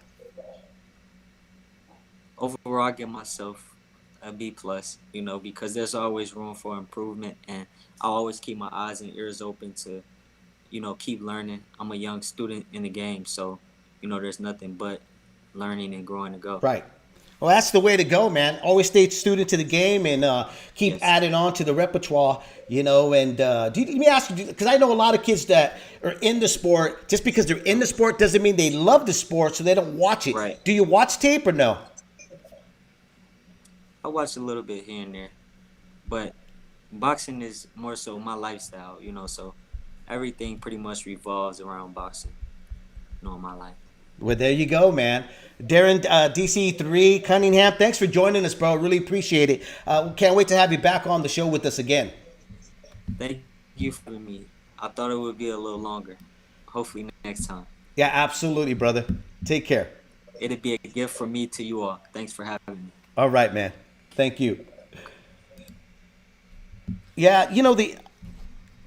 Overall, I give myself a B plus, because there's always room for improvement, and I always keep my eyes and ears open to, keep learning. I'm a young student in the game, so, there's nothing but learning and growing to go. Right. Well, that's the way to go, man. Always stay student to the game, and keep adding on to the repertoire, and let me ask you, because I know a lot of kids that are in the sport, just because they're in the sport doesn't mean they love the sport, so they don't watch it. Right. Do you watch tape or no? I watch a little bit here and there, but boxing is more so my lifestyle, so everything pretty much revolves around boxing, in my life. Well, there you go, man. Darren, DC3 Cunningham, thanks for joining us, bro. Really appreciate it. Can't wait to have you back on the show with us again. Thank you for me. I thought it would be a little longer. Hopefully next time. Yeah, absolutely, brother. Take care. It'd be a gift from me to you all. Thanks for having me. All right, man. Thank you. Yeah,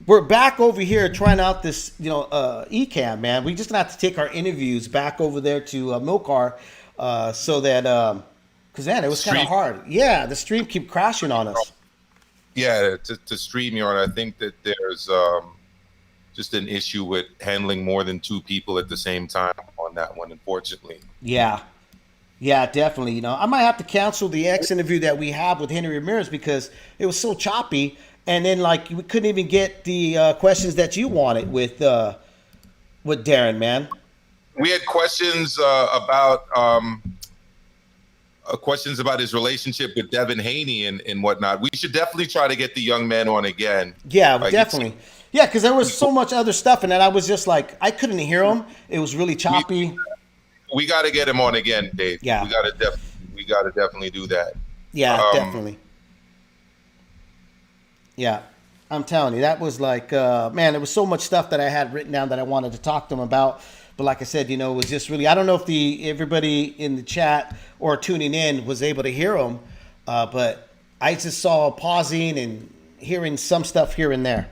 we're back over here trying out this, eCam, man. We just gonna have to take our interviews back over there to Amilcar, so that, because man, it was kind of hard. Yeah, the stream keep crashing on us. Yeah, to stream you on, I think that there's just an issue with handling more than two people at the same time on that one, unfortunately. Yeah, definitely. I might have to cancel the X interview that we have with Henry Ramirez because it was so choppy. And then, we couldn't even get the questions that you wanted with Darren, man. We had questions about his relationship with Devin Haney and whatnot. We should definitely try to get the young man on again. Yeah, definitely. Yeah, because there was so much other stuff, and then I was just like, I couldn't hear him. It was really choppy. We got to get him on again, Dave. Yeah, we got to definitely do that. Yeah, definitely. Yeah, I'm telling you, that was man, there was so much stuff that I had written down that I wanted to talk to him about. But like I said, it was just really, I don't know if everybody in the chat or tuning in was able to hear him, but I just saw pausing and hearing some stuff here and there.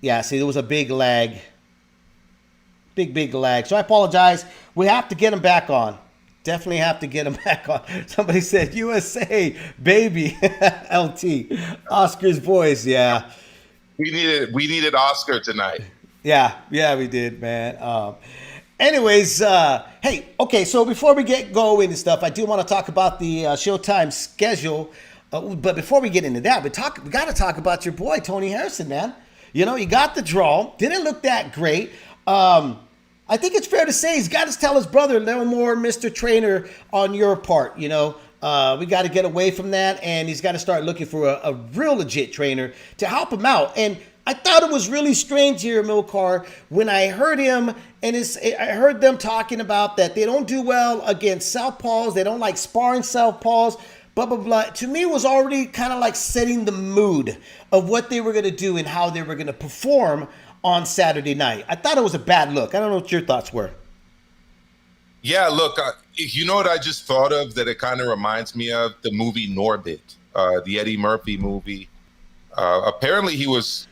Yeah, see, there was a big lag. Big lag. So I apologize. We have to get him back on. Definitely have to get him back on. Somebody said, USA, baby. LT. Oscar's voice, yeah. We needed Oscar tonight. Yeah, we did, man. Anyways, hey, okay, so before we get going and stuff, I do want to talk about the ShowTime schedule. But before we get into that, we got to talk about your boy, Tony Harrison, man. He got the draw. Didn't look that great. I think it's fair to say he's got to tell his brother a little more, Mr. Trainer, on your part. We got to get away from that, and he's got to start looking for a real legit trainer to help him out. And I thought it was really strange here, Amilcar, when I heard him and I heard them talking about that they don't do well against southpaws. They don't like sparring southpaws. Blah, blah, blah. To me, it was already kind of like setting the mood of what they were going to do and how they were going to perform on Saturday night. I thought it was a bad look. I don't know what your thoughts were. Yeah, look, you know what I just thought of that it kind of reminds me of? The movie Norbit, the Eddie Murphy movie. Apparently he was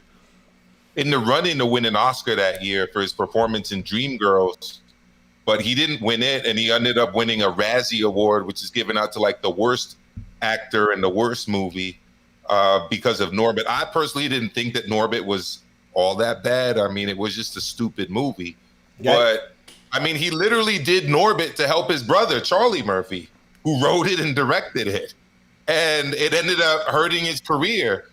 in the running to win an Oscar that year for his performance in Dreamgirls, but he didn't win it, and he ended up winning a Razzie Award, which is given out to the worst actor in the worst movie because of Norbit. I personally didn't think that Norbit was all that bad. I mean, it was just a stupid movie. Yeah. But, I mean, he literally did Norbit to help his brother, Charlie Murphy, who wrote it and directed it. And it ended up hurting his career.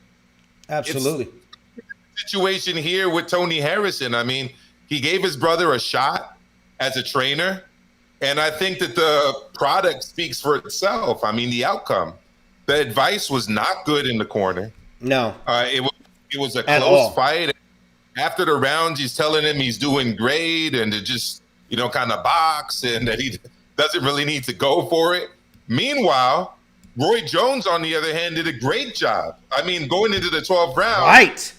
Absolutely. It's a situation here with Tony Harrison. I mean, he gave his brother a shot as a trainer. And I think that the product speaks for itself. I mean, the outcome. The advice was not good in the corner. No. It was a close fight. After the rounds, he's telling him he's doing great and to just, kind of box and that he doesn't really need to go for it. Meanwhile, Roy Jones, on the other hand, did a great job. I mean, going into the 12th round. Right.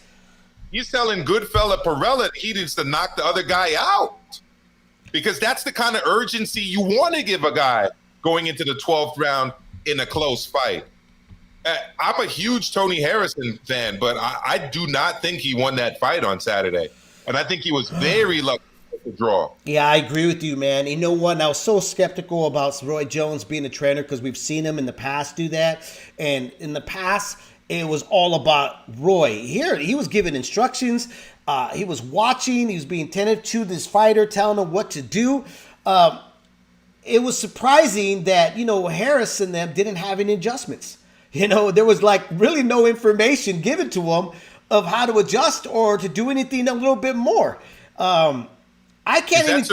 He's telling Goodfella Perella that he needs to knock the other guy out because that's the kind of urgency you want to give a guy going into the 12th round in a close fight. I'm a huge Tony Harrison fan, but I do not think he won that fight on Saturday. And I think he was very lucky with the draw. Yeah, I agree with you, man. You know what? I was so skeptical about Roy Jones being a trainer because we've seen him in the past do that. And in the past, it was all about Roy. Here, he was giving instructions. He was watching. He was being attentive to this fighter, telling him what to do. It was surprising that, Harris and them didn't have any adjustments. There was really no information given to him of how to adjust or to do anything a little bit more. I can't even. That's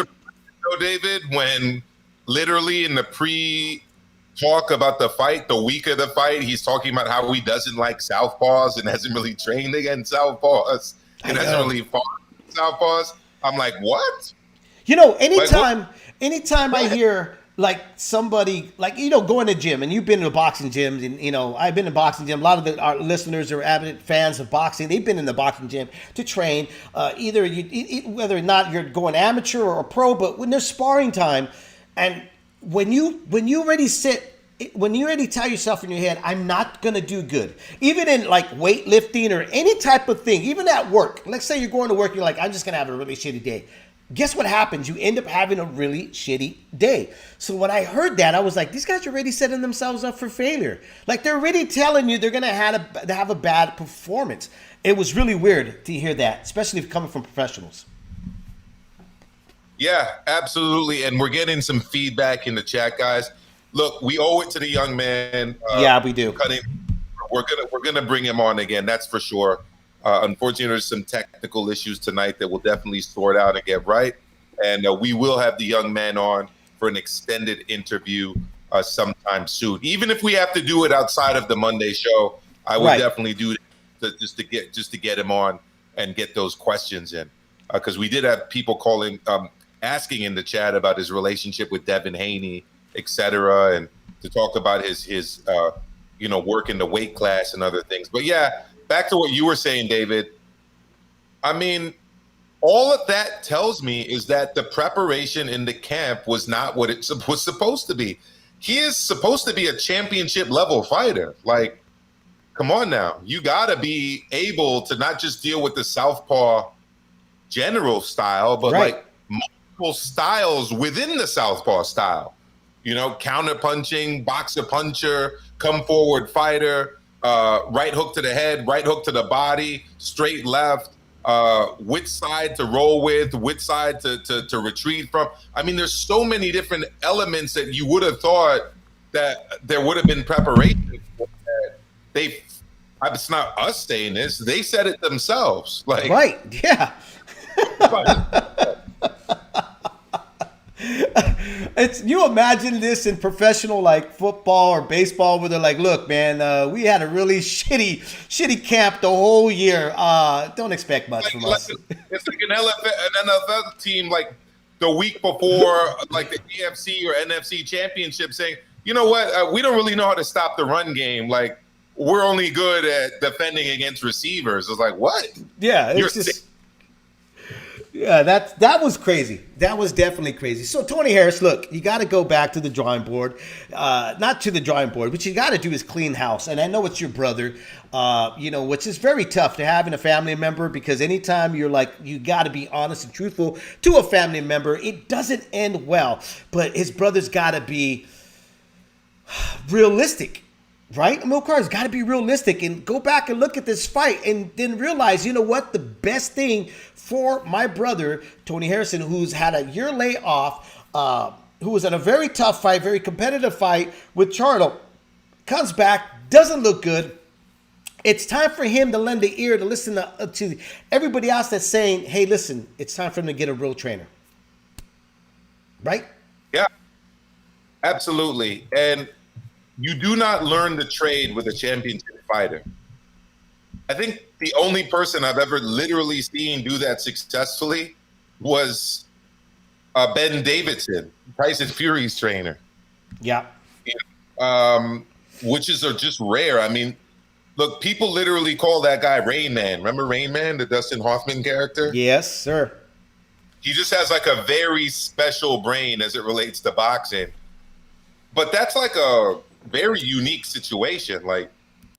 David, when literally in the pre-talk about the fight, the week of the fight, he's talking about how he doesn't like southpaws and hasn't really trained against southpaws and hasn't really fought southpaws. I'm like, what? You know, Like, anytime I hear like somebody like going to gym, and you've been to boxing gyms, and I've been to boxing gym. A lot of our listeners are avid fans of boxing. They've been in the boxing gym to train. Either whether or not you're going amateur or pro, but when there's sparring time, and when you already tell yourself in your head, I'm not going to do good. Even in like weightlifting or any type of thing, even at work. Let's say you're going to work, you're like, I'm just going to have a really shitty day. Guess what happens? You end up having a really shitty day. So when I heard that, I was like, these guys are already setting themselves up for failure. Like they're already telling you they're going to have a bad performance. It was really weird to hear that, especially if coming from professionals. Yeah, absolutely. And we're getting some feedback in the chat, guys. Look, we owe it to the young man. Yeah, we do. We're gonna bring him on again. That's for sure. Unfortunately, there's some technical issues tonight that we'll definitely sort out and get right. And we will have the young man on for an extended interview sometime soon. Even if we have to do it outside of the Monday show, I would definitely do it just to get him on and get those questions in. Because we did have people calling, asking in the chat about his relationship with Devin Haney, etc., and to talk about his work in the weight class and other things. But yeah, back to what you were saying, David. I mean, all of that tells me is that the preparation in the camp was not what it was supposed to be. He is supposed to be a championship level fighter. Like, come on now. You got to be able to not just deal with the southpaw general style, but like multiple styles within the southpaw style. Counter punching, boxer puncher, come forward fighter, right hook to the head, right hook to the body, straight left, which side to roll with, which side to retreat from. I mean, there's so many different elements that you would have thought that there would have been preparation for that. It's not us saying this, they said it themselves. Like, right, yeah. You imagine this in professional like football or baseball where they're like, look, man, we had a really shitty camp the whole year. Don't expect much from us. It's like an NFL team like the week before like the AFC or NFC championship saying, you know what, we don't really know how to stop the run game. Like, we're only good at defending against receivers. It's like, what? Yeah, yeah, that was crazy. That was definitely crazy. So Tony Harris, look, you got to go back to the drawing board. Not to the drawing board. What you got to do is clean house. And I know it's your brother, which is very tough to have in a family member, because anytime you're like, you got to be honest and truthful to a family member, it doesn't end well. But his brother's got to be realistic. Right? Amilcar's got to be realistic and go back and look at this fight and then realize, you know what? The best thing for my brother, Tony Harrison, who's had a year layoff, who was in a very tough fight, very competitive fight with Charlo, comes back, doesn't look good. It's time for him to lend the ear to listen to everybody else that's saying, hey, listen, it's time for him to get a real trainer. Right? Yeah, absolutely. And you do not learn the trade with a championship fighter. I think the only person I've ever literally seen do that successfully was Ben Davidson, Tyson Fury's trainer. Yeah. Which is just rare. I mean, look, people literally call that guy Rain Man. Remember Rain Man, the Dustin Hoffman character? Yes, sir. He just has like a very special brain as it relates to boxing. But that's like a very unique situation. Like,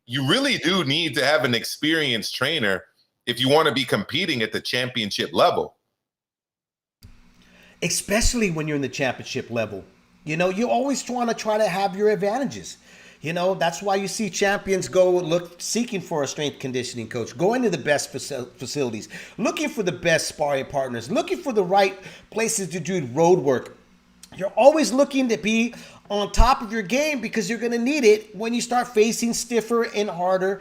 you really do need to have an experienced trainer if you want to be competing at the championship level. Especially when you're in the championship level. You always want to try to have your advantages. That's why you see champions go seeking for a strength conditioning coach, going to the best facilities, looking for the best sparring partners, looking for the right places to do road work. You're always looking to be on top of your game because you're going to need it when you start facing stiffer and harder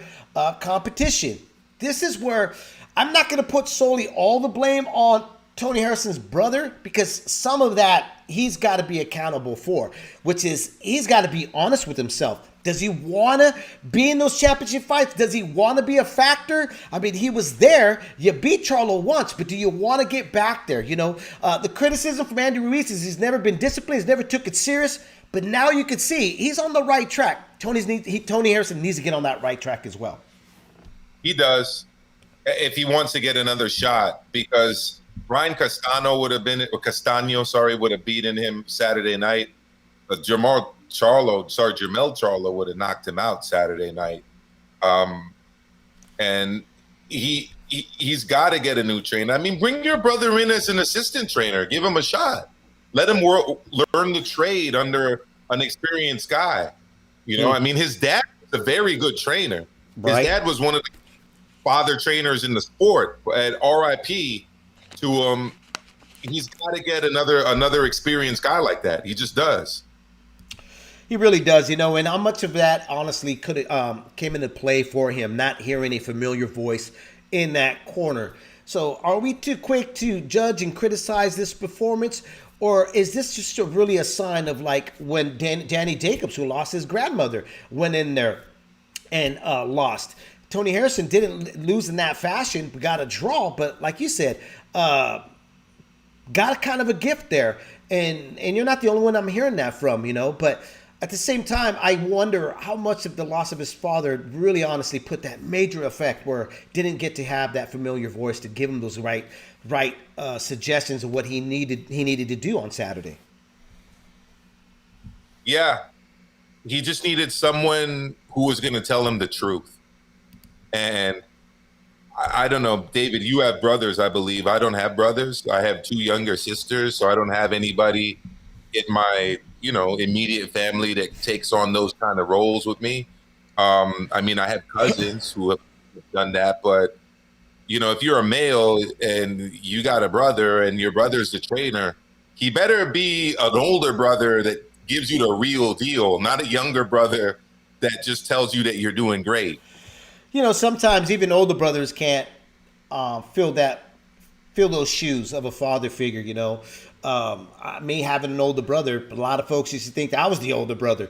competition. This is where I'm not going to put solely all the blame on Tony Harrison's brother, because some of that he's got to be accountable for, which is he's got to be honest with himself. Does he want to be in those championship fights? Does he want to be a factor? I mean, he was there. You beat Charlo once, but do you want to get back there? You know, the criticism from Andy Ruiz is he's never been disciplined. He's never took it serious. But now you can see he's on the right track. Tony Harrison needs to get on that right track as well. He does, if he wants to get another shot, because Ryan Castaño would have beaten him Saturday night. But Jamel Charlo would have knocked him out Saturday night. And he's got to get a new trainer. I mean, bring your brother in as an assistant trainer. Give him a shot. Let him learn the trade under an experienced guy. You know, I mean, his dad was a very good trainer. Right. His dad was one of the father trainers in the sport. At RIP to him, he's got to get another experienced guy like that. He just does. He really does, you know, and how much of that honestly could came into play for him, not hearing a familiar voice in that corner. So are we too quick to judge and criticize this performance? Or is this just really a sign of like when Danny Jacobs, who lost his grandmother, went in there and lost? Tony Harrison didn't lose in that fashion, but got a draw. But like you said, got kind of a gift there. And you're not the only one I'm hearing that from, you know. But at the same time, I wonder how much of the loss of his father really honestly put that major effect where didn't get to have that familiar voice to give him those right suggestions of what he needed to do on Saturday. Yeah, he just needed someone who was going to tell him the truth. And I don't know, David, you have brothers, I believe. I don't have brothers. I have 2 younger sisters, so I don't have anybody in my, you know, immediate family that takes on those kind of roles with me. I mean, I have cousins who have done that, but you know, if you're a male and you got a brother and your brother's the trainer, he better be an older brother that gives you the real deal, not a younger brother that just tells you that you're doing great. You know, sometimes even older brothers can't fill those shoes of a father figure, you know. Me having an older brother, a lot of folks used to think that I was the older brother,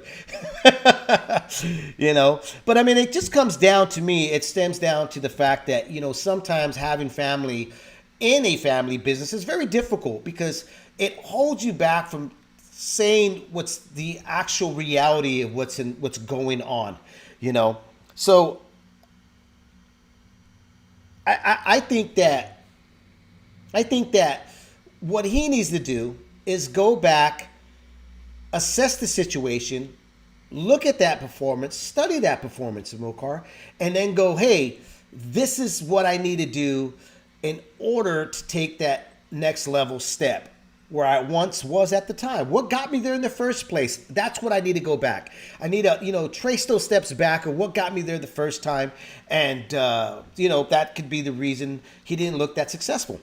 you know. But I mean, it just comes down to me. It stems down to the fact that, you know, sometimes having family in a family business is very difficult because it holds you back from saying what's the actual reality of what's going on, you know. So I think that what he needs to do is go back, assess the situation, look at that performance, study that performance of Amilcar, and then go, hey, this is what I need to do in order to take that next level step where I once was at the time. What got me there in the first place? That's what I need to go back. I need to, you know, trace those steps back of what got me there the first time. And, you know, that could be the reason he didn't look that successful.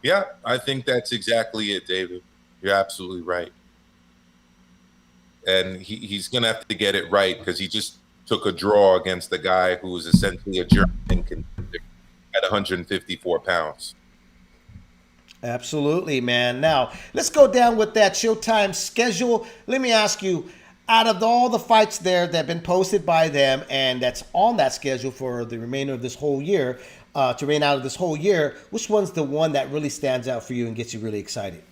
Yeah, I think that's exactly it, David. You're absolutely right. And he's going to have to get it right because he just took a draw against the guy who was essentially a German contender at 154 pounds. Absolutely, man. Now, let's go down with that ShowTime schedule. Let me ask you, out of all the fights there that have been posted by them and that's on that schedule for the remainder of this whole year, to reign out of this whole year, which one's the one that really stands out for you and gets you really excited?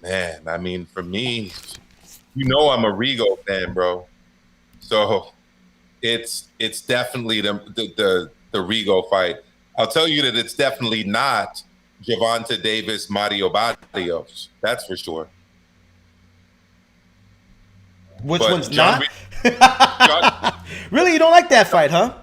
Man, I mean, for me, you know I'm a Rigo fan, bro. So it's definitely the Rigo fight. I'll tell you that it's definitely not Gervonta Davis, Mario Barrios. That's for sure. Which one's not? Really? You don't like that fight, huh?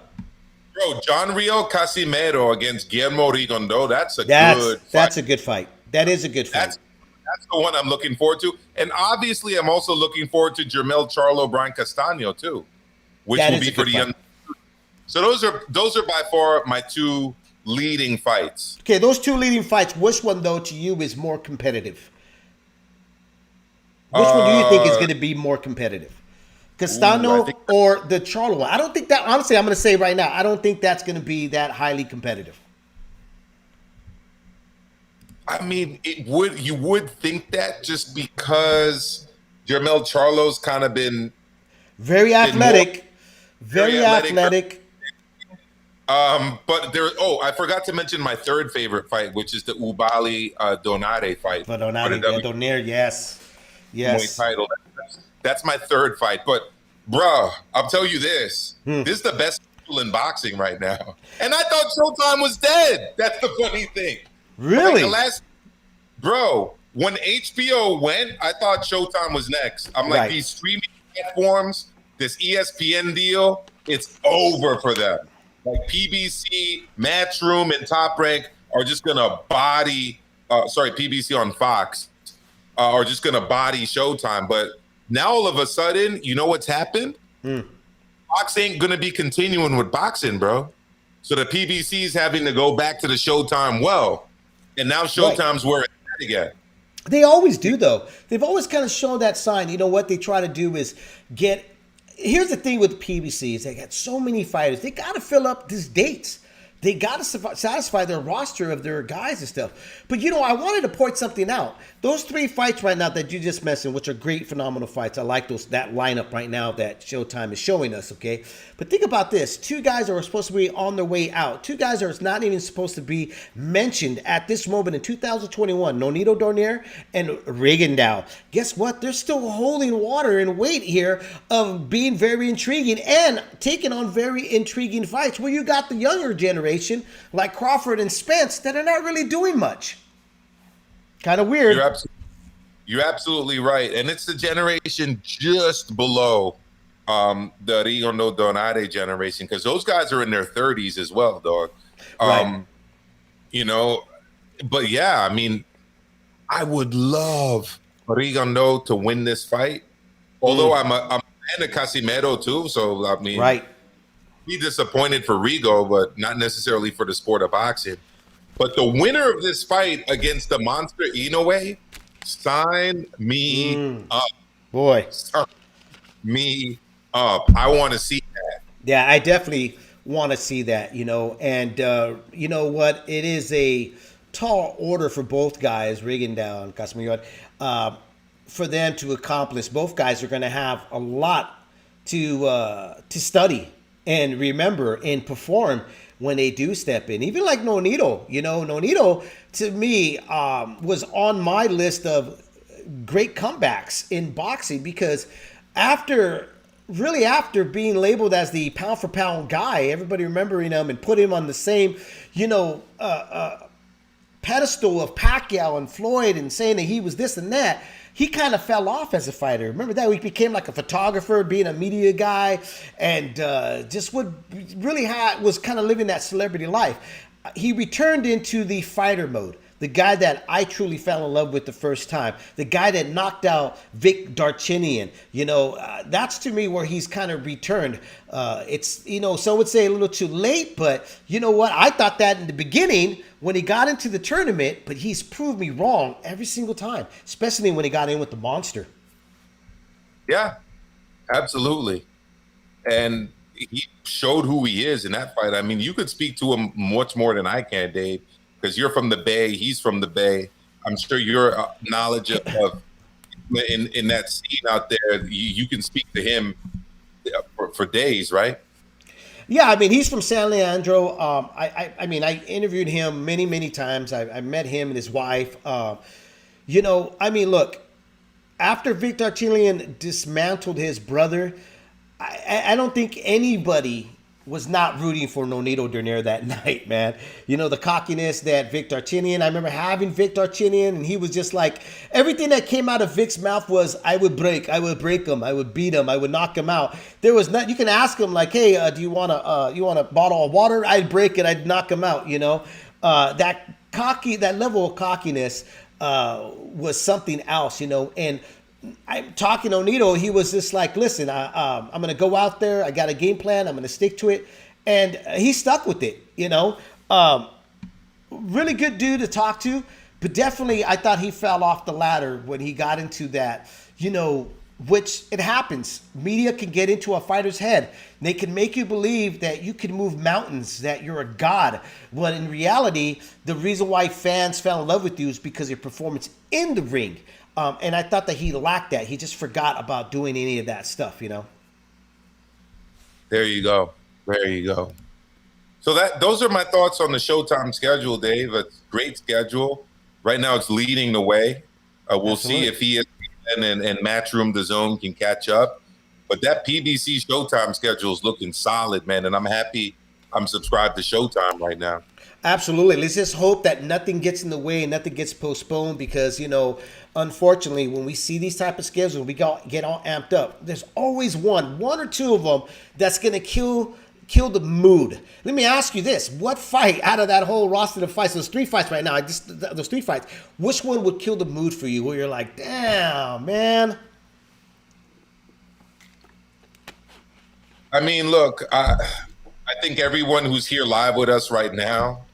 Bro, John Rio Casimero against Guillermo Rigondeaux. That's a good fight. That's a good fight. That is a good fight. That's the one I'm looking forward to. And obviously, I'm also looking forward to Jermell Charlo, Brian Castaño, too, which will be pretty young. So those are by far my 2 leading fights. Okay, those 2 leading fights, which one, though, to you is more competitive? Which one do you think is going to be more competitive? Castaño or the Charlo? I don't think that, honestly, I'm going to say right now, I don't think that's going to be that highly competitive. I mean, you would think that just because Jermel Charlo's kind of Very been more athletic, very very athletic. athletic. But there. Oh, I forgot to mention my third favorite fight, which is the Ubali Donade fight But for the Donaire, yes, Muay yes. title. That's my third fight. But, bruh, I'll tell you this: this is the best people in boxing right now. And I thought Showtime was dead. That's the funny thing. Really? Bro, when HBO went, I thought Showtime was next. I'm like, Right. these streaming platforms, this ESPN deal, it's over for them. Like PBC, Matchroom, and Top Rank are just gonna body. PBC on Fox are just gonna body Showtime. But now all of a sudden, you know what's happened? Fox ain't gonna be continuing with boxing, bro. So the PBC's having to go back to the Showtime well, and now Showtime's where it's at again. They always do, though. They've always kind of shown that sign. You know what they try to do is get. Here's the thing with PBC is they got so many fighters. They got to fill up these dates. They got to satisfy their roster of their guys and stuff. But, you know, I wanted to point something out. Those 3 fights right now that you just mentioned, which are great, phenomenal fights. I like that lineup right now that Showtime is showing us, okay? But think about this. 2 guys that are supposed to be on their way out. 2 guys that are not even supposed to be mentioned at this moment in 2021. Nonito Donaire and Rigondeaux. Guess what? They're still holding water and weight here of being very intriguing and taking on very intriguing fights where you got the younger generation like Crawford and Spence that are not really doing much. Kind of weird. You're absolutely right. And it's the generation just below the Rigondo Donade generation, because those guys are in their 30s as well, dog. Right. You know, but yeah, I mean, I would love Rigondo to win this fight. Although I'm a fan of Casimero too, so I mean, Right. be disappointed for Rigo, but not necessarily for the sport of boxing. But the winner of this fight against the monster Inoue, sign me up. Boy. Sign me up. I want to see that. Yeah, I definitely want to see that, you know. And you know what? It is a tall order for both guys, Rigondeaux and Casimiro, for them to accomplish. Both guys are going to have a lot to study and remember and perform when they do step in. Even like Nonito, you know, Nonito to me was on my list of great comebacks in boxing because after being labeled as the pound for pound guy, everybody remembering him and put him on the same, you know, pedestal of Pacquiao and Floyd and saying that he was this and that, he kind of fell off as a fighter. Remember that? He became like a photographer, being a media guy, and just was kind of living that celebrity life. He returned into the fighter mode. The guy that I truly fell in love with the first time. The guy that knocked out Vic Darchinyan. You know, that's to me where he's kind of returned. It's, you know, some would say a little too late, but you know what? I thought that in the beginning when he got into the tournament, but he's proved me wrong every single time, especially when he got in with the monster. Yeah, absolutely. And he showed who he is in that fight. I mean, you could speak to him much more than I can, Dave, because you're from the Bay. He's from the Bay. I'm sure your knowledge of in that scene out there, you can speak to him for days, right? Yeah, I mean, he's from San Leandro. I mean, I interviewed him many times. I met him and his wife. You know, I mean, look, after Victor Darchinyan dismantled his brother, I don't think anybody was not rooting for Nonito Donaire that night, man. You know, the cockiness that Vic Darchinyan, I remember having Vic Darchinyan, and he was just like, everything that came out of Vic's mouth was, I would break him, I would beat him, I would knock him out. There was not, you can ask him like, hey, do you want a bottle of water? I'd break it, I'd knock him out, you know. That level of cockiness was something else, you know. And I'm talking to Nonito, he was just like, listen, I'm going to go out there. I got a game plan. I'm going to stick to it. And he stuck with it, you know. Really good dude to talk to. But definitely, I thought he fell off the ladder when he got into that, you know, which it happens. Media can get into a fighter's head. They can make you believe that you can move mountains, that you're a god. But in reality, the reason why fans fell in love with you is because of your performance in the ring. And I thought that he lacked that. He just forgot about doing any of that stuff, you know? There you go. There you go. So those are my thoughts on the ShowTime schedule, Dave. A great schedule. Right now, it's leading the way. We'll see if ESPN and Matchroom DAZN can catch up. But that PBC ShowTime schedule is looking solid, man. And I'm happy I'm subscribed to ShowTime right now. Absolutely. Let's just hope that nothing gets in the way and nothing gets postponed because, you know, unfortunately, when we see these type of schedules, we get all amped up. There's always one or two of them that's going to kill the mood. Let me ask you this. What fight out of that whole roster of fights, those 3 fights right now, those 3 fights, which one would kill the mood for you where you're like, damn, man? I mean, look, I think everyone who's here live with us right now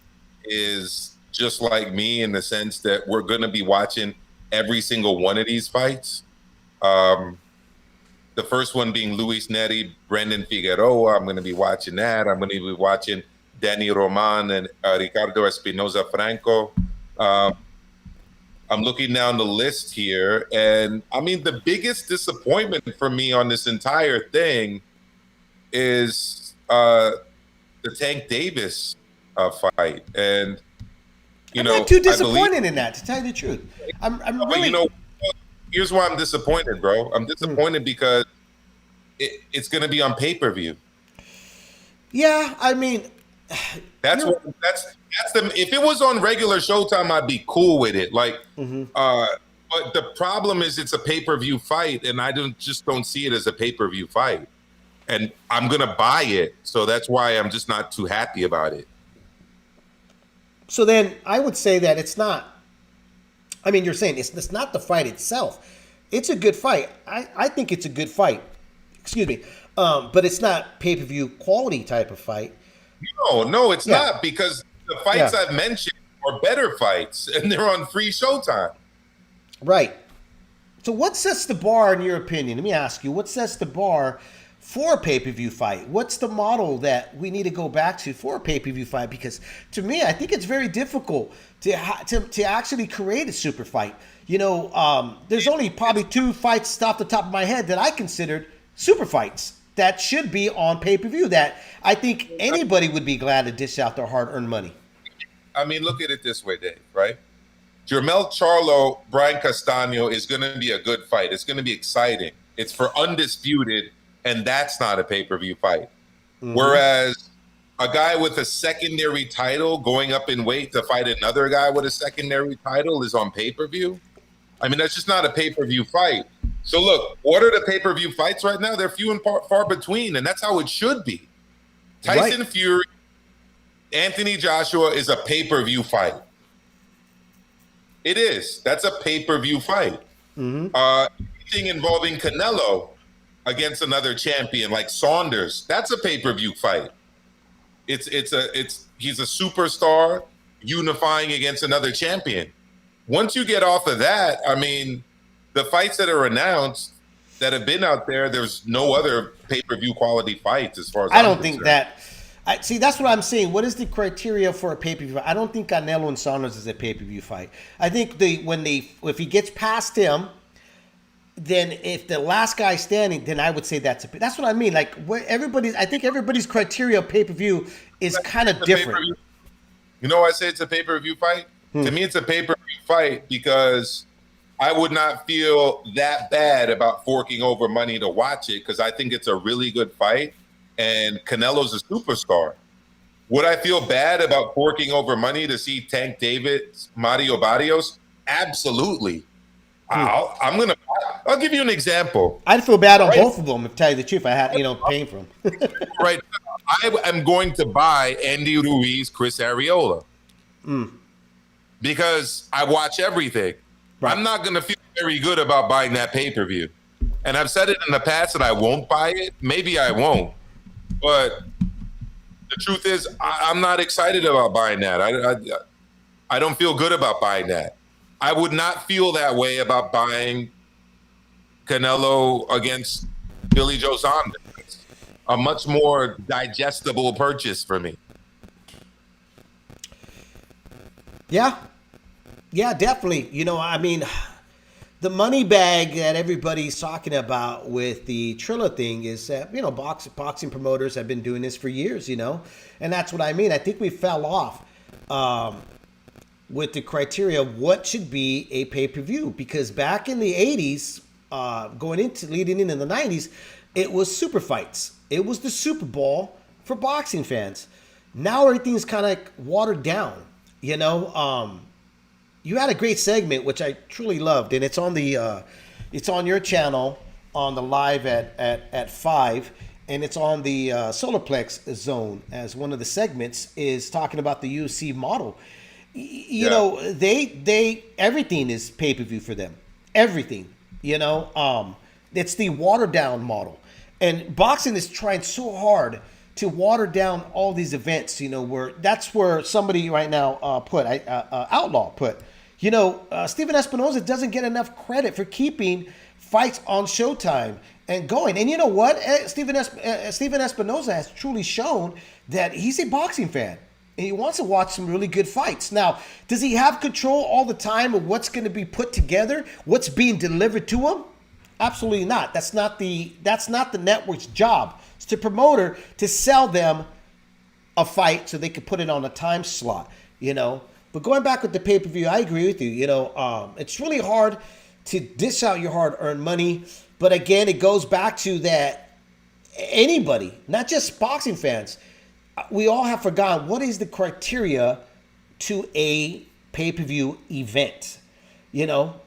is just like me in the sense that we're going to be watching every single one of these fights. The first one being Luis Neri, Brendan Figueroa. I'm going to be watching that. I'm going to be watching Danny Roman and Ricardo Espinoza Franco. I'm looking down the list here. And I mean, the biggest disappointment for me on this entire thing is the Tank Davis fight. And, I'm not too disappointed in that, to tell you the truth. I'm really... You know, here's why I'm disappointed, bro. I'm disappointed because it's going to be on pay-per-view. Yeah, I mean, that's the. If it was on regular ShowTime, I'd be cool with it. Like, but the problem is it's a pay-per-view fight, and I just don't see it as a pay-per-view fight. And I'm gonna buy it, so that's why I'm just not too happy about it. So then I would say that it's not. I mean, you're saying it's not the fight itself. It's a good fight. I think it's a good fight. Excuse me. But it's not pay-per-view quality type of fight. No, it's not, because the fights I've mentioned are better fights, and they're on free ShowTime. Right. So what sets the bar, in your opinion? Let me ask you, what sets the bar for a pay-per-view fight? What's the model that we need to go back to for a pay-per-view fight? Because to me, I think it's very difficult to actually create a super fight. You know, there's only probably 2 fights off the top of my head that I considered super fights that should be on pay-per-view that I think anybody would be glad to dish out their hard-earned money. I mean, look at it this way, Dave, right? Jermell Charlo, Brian Castano is going to be a good fight. It's going to be exciting. It's for undisputed, and that's not a pay-per-view fight. Whereas a guy with a secondary title going up in weight to fight another guy with a secondary title is on pay-per-view. I mean, that's just not a pay-per-view fight. So look, what are the pay-per-view fights right now? They're few and far between, and that's how it should be. Tyson Fury, Anthony Joshua is a pay-per-view fight. It is. That's a pay-per-view fight. Anything involving Canelo against another champion like Saunders, that's a pay-per-view fight. He's a superstar unifying against another champion. Once you get off of that, I mean, the fights that are announced that have been out there, there's no other pay-per-view quality fights as far as I don't think that. See, that's what I'm saying. What is the criteria for a pay-per-view fight? I don't think Canelo and Saunders is a pay-per-view fight. I think if he gets past him, then if the last guy standing, then I would say that's what I mean. Like I think everybody's criteria of pay-per-view is kind of different. You know why I say it's a pay-per-view fight? To me, it's a pay-per-view fight because I would not feel that bad about forking over money to watch it because I think it's a really good fight and Canelo's a superstar. Would I feel bad about forking over money to see Tank Davis, Mario Barrios? Absolutely. I'll give you an example. I'd feel bad on both of them, to tell you the truth. I had, paying for them. Right now, I am going to buy Andy Ruiz, Chris Arreola. Because I watch everything. Right. I'm not going to feel very good about buying that pay-per-view. And I've said it in the past that I won't buy it. Maybe I won't. But the truth is, I'm not excited about buying that. I don't feel good about buying that. I would not feel that way about buying Canelo against Billy Joe Saunders. It's a much more digestible purchase for me. Yeah. Yeah, definitely. I mean, the money bag that everybody's talking about with the Trilla thing is that, boxing promoters have been doing this for years, and that's what I mean. I think we fell off with the criteria of what should be a pay-per-view, because back in the 80s, leading into the 90s, it was super fights. It was the Super Bowl for boxing fans. Now everything's kind of watered down, You had a great segment, which I truly loved, and it's on it's on your channel on the live at 5, and it's on the Solarplex zone as one of the segments is talking about the UFC model. They everything is pay-per-view for them. Everything, it's the watered down model, and boxing is trying so hard to water down all these events. Where somebody right now Outlaw put. Stephen Espinoza doesn't get enough credit for keeping fights on Showtime and going. And you know what? Stephen Espinoza has truly shown that he's a boxing fan. And he wants to watch some really good fights. Now, does he have control all the time of what's going to be put together? What's being delivered to him? Absolutely not. That's not the network's job. It's the promoter to sell them a fight so they can put it on a time slot, But going back with the pay-per-view, I agree with you. It's really hard to dish out your hard-earned money. But again, it goes back to that anybody, not just boxing fans, we all have forgotten what is the criteria to a pay-per-view event,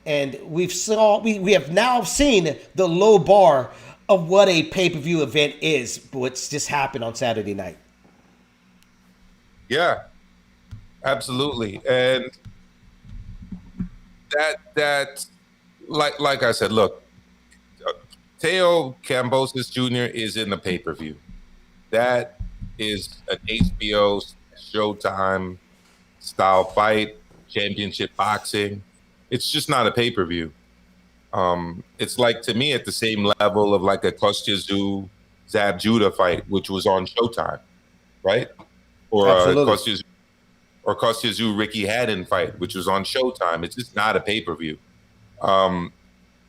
and we have now seen the low bar of what a pay-per-view event is, what's just happened on Saturday night. Yeah, absolutely. And that like I said, look, Teo Cambosis Jr. is in the pay-per-view. That is an HBO Showtime style fight, championship boxing. It's just not a pay-per-view. It's like, to me, at the same level of like a Kostya Tszyu Zab Judah fight, which was on Showtime, right? Or Kostya Tszyu Ricky Haddon fight, which was on Showtime. It's just not a pay-per-view.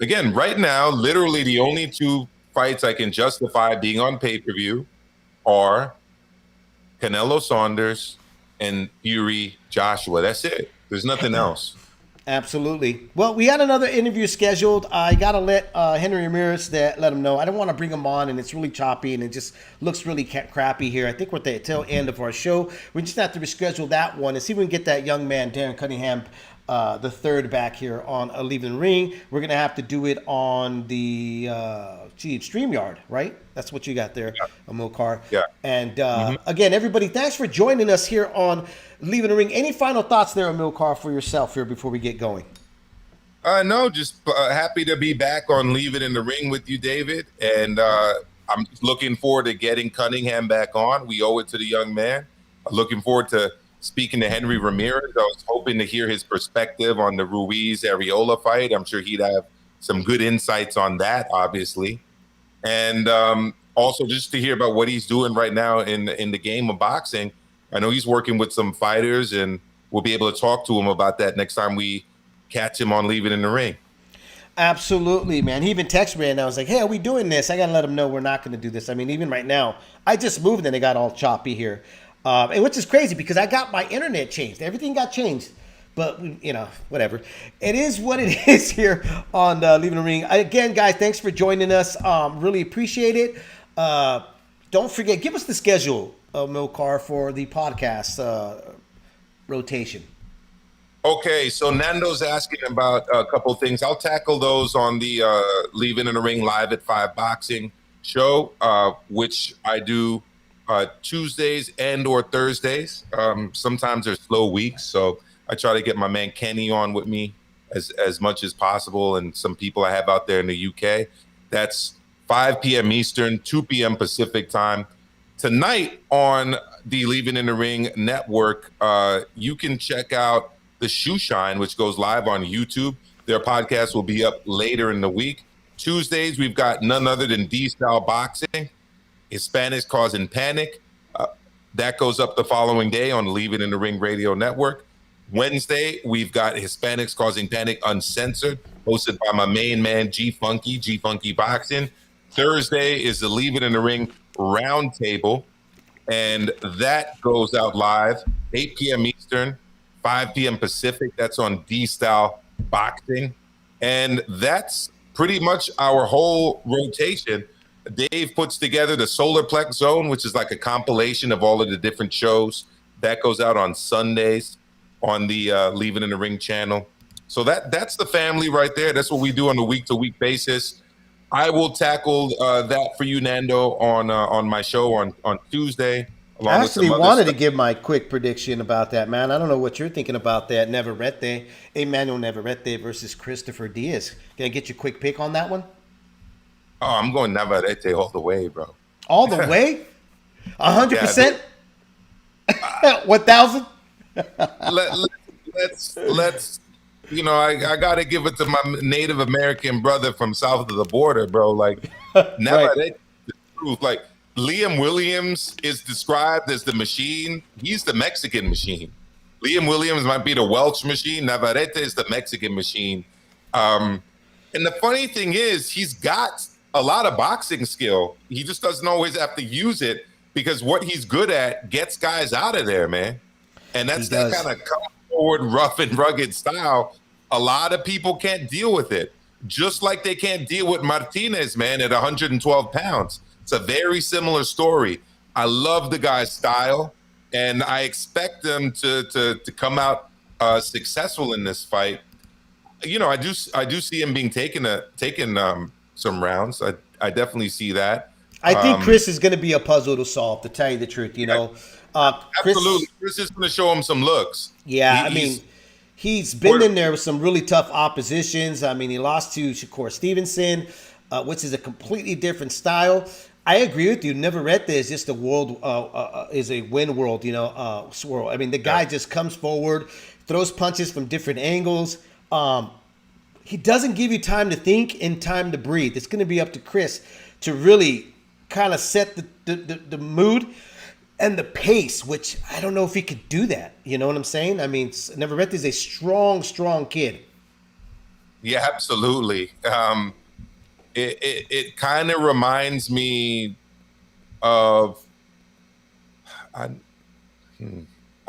Again, right now, literally the only two fights I can justify being on pay-per-view are Canelo Saunders and Fury Joshua. That's it. There's nothing else. Absolutely. Well, we had another interview scheduled. I got to let Henry Ramirez let him know. I don't want to bring him on, and it's really choppy, and it just looks really crappy here. I think we're at the tail end of our show. We just have to reschedule that one and see if we can get that young man, Darren Cunningham, the third back here on Leaving the Ring. We're going to have to do it on the StreamYard, right? That's what you got there, Amilcar. Yeah. And again, everybody, thanks for joining us here on Leaving the Ring. Any final thoughts there, Amilcar, for yourself here before we get going? No, just happy to be back on Leave It in the Ring with you, David. And I'm looking forward to getting Cunningham back on. We owe it to the young man. Looking forward to speaking to Henry Ramirez. I was hoping to hear his perspective on the Ruiz-Arreola fight. I'm sure he'd have some good insights on that, obviously. And also just to hear about what he's doing right now in the game of boxing. I know he's working with some fighters, and we'll be able to talk to him about that next time we catch him on Leave It in the Ring. Absolutely, man. He even texted me, and I was like, hey, are we doing this? I got to let him know we're not going to do this. I mean, even right now, I just moved, and it got all choppy here. And which is crazy because I got my internet changed. Everything got changed. But, whatever. It is what it is here on Leaving the Ring. Again, guys, thanks for joining us. Really appreciate it. Don't forget, give us the schedule, Amilcar, for the podcast rotation. Okay, so Nando's asking about a couple of things. I'll tackle those on the Leave It in the Ring Live at 5 boxing show, which I do Tuesdays and or Thursdays. Sometimes there's slow weeks, so I try to get my man Kenny on with me as much as possible, and some people I have out there in the UK. That's 5 p.m. Eastern, 2 p.m. Pacific time. Tonight on the Leave It in the Ring network, you can check out the Shoe Shine, which goes live on YouTube. Their podcast will be up later in the week. Tuesdays, we've got none other than D-Style Boxing, Hispanics Causing Panic. That goes up the following day on Leave It in the Ring Radio Network. Wednesday, we've got Hispanics Causing Panic Uncensored, hosted by my main man, G Funky Boxing. Thursday is the Leave It in the Ring Roundtable, and that goes out live 8 p.m. Eastern, 5 p.m. Pacific. That's on D-Style Boxing. And that's pretty much our whole rotation. Dave puts together the Solarplex Zone, which is like a compilation of all of the different shows. That goes out on Sundays on the Leave It in the Ring channel. So that's the family right there. That's what we do on a week-to-week basis. I will tackle that for you, Nando, on my show on Tuesday. I actually wanted to give my quick prediction about that, man. I don't know what you're thinking about that. Emmanuel Navarrete versus Christopher Diaz. Can I get your quick pick on that one? Oh, I'm going Navarrete all the way, bro. All the way? 100%? 1,000? Let's I got to give it to my Native American brother from south of the border, bro. Like, Navarrete, the truth. Like, Liam Williams is described as the machine. He's the Mexican machine. Liam Williams might be the Welsh machine. Navarrete is the Mexican machine. And the funny thing is, he's got a lot of boxing skill. He just doesn't always have to use it because what he's good at gets guys out of there, man. And that's that kind of come forward, rough and rugged style. A lot of people can't deal with it, just like they can't deal with Martinez, man, at 112 pounds. It's a very similar story. I love the guy's style, and I expect him to come out successful in this fight. I do see him being taken some rounds. I definitely see that. I think Chris is going to be a puzzle to solve, to tell you the truth. Absolutely. Chris is going to show him some looks. Yeah, he's been in there with some really tough oppositions. I mean, he lost to Shakur Stevenson, which is a completely different style. I agree with you. Navarrete is just a win world, swirl. I mean, the guy just comes forward, throws punches from different angles. He doesn't give you time to think and time to breathe. It's going to be up to Chris to really kind of set the mood and the pace, which I don't know if he could do that. You know what I'm saying? I mean, Navarrete is a strong kid. Yeah, absolutely. It kind of reminds me of I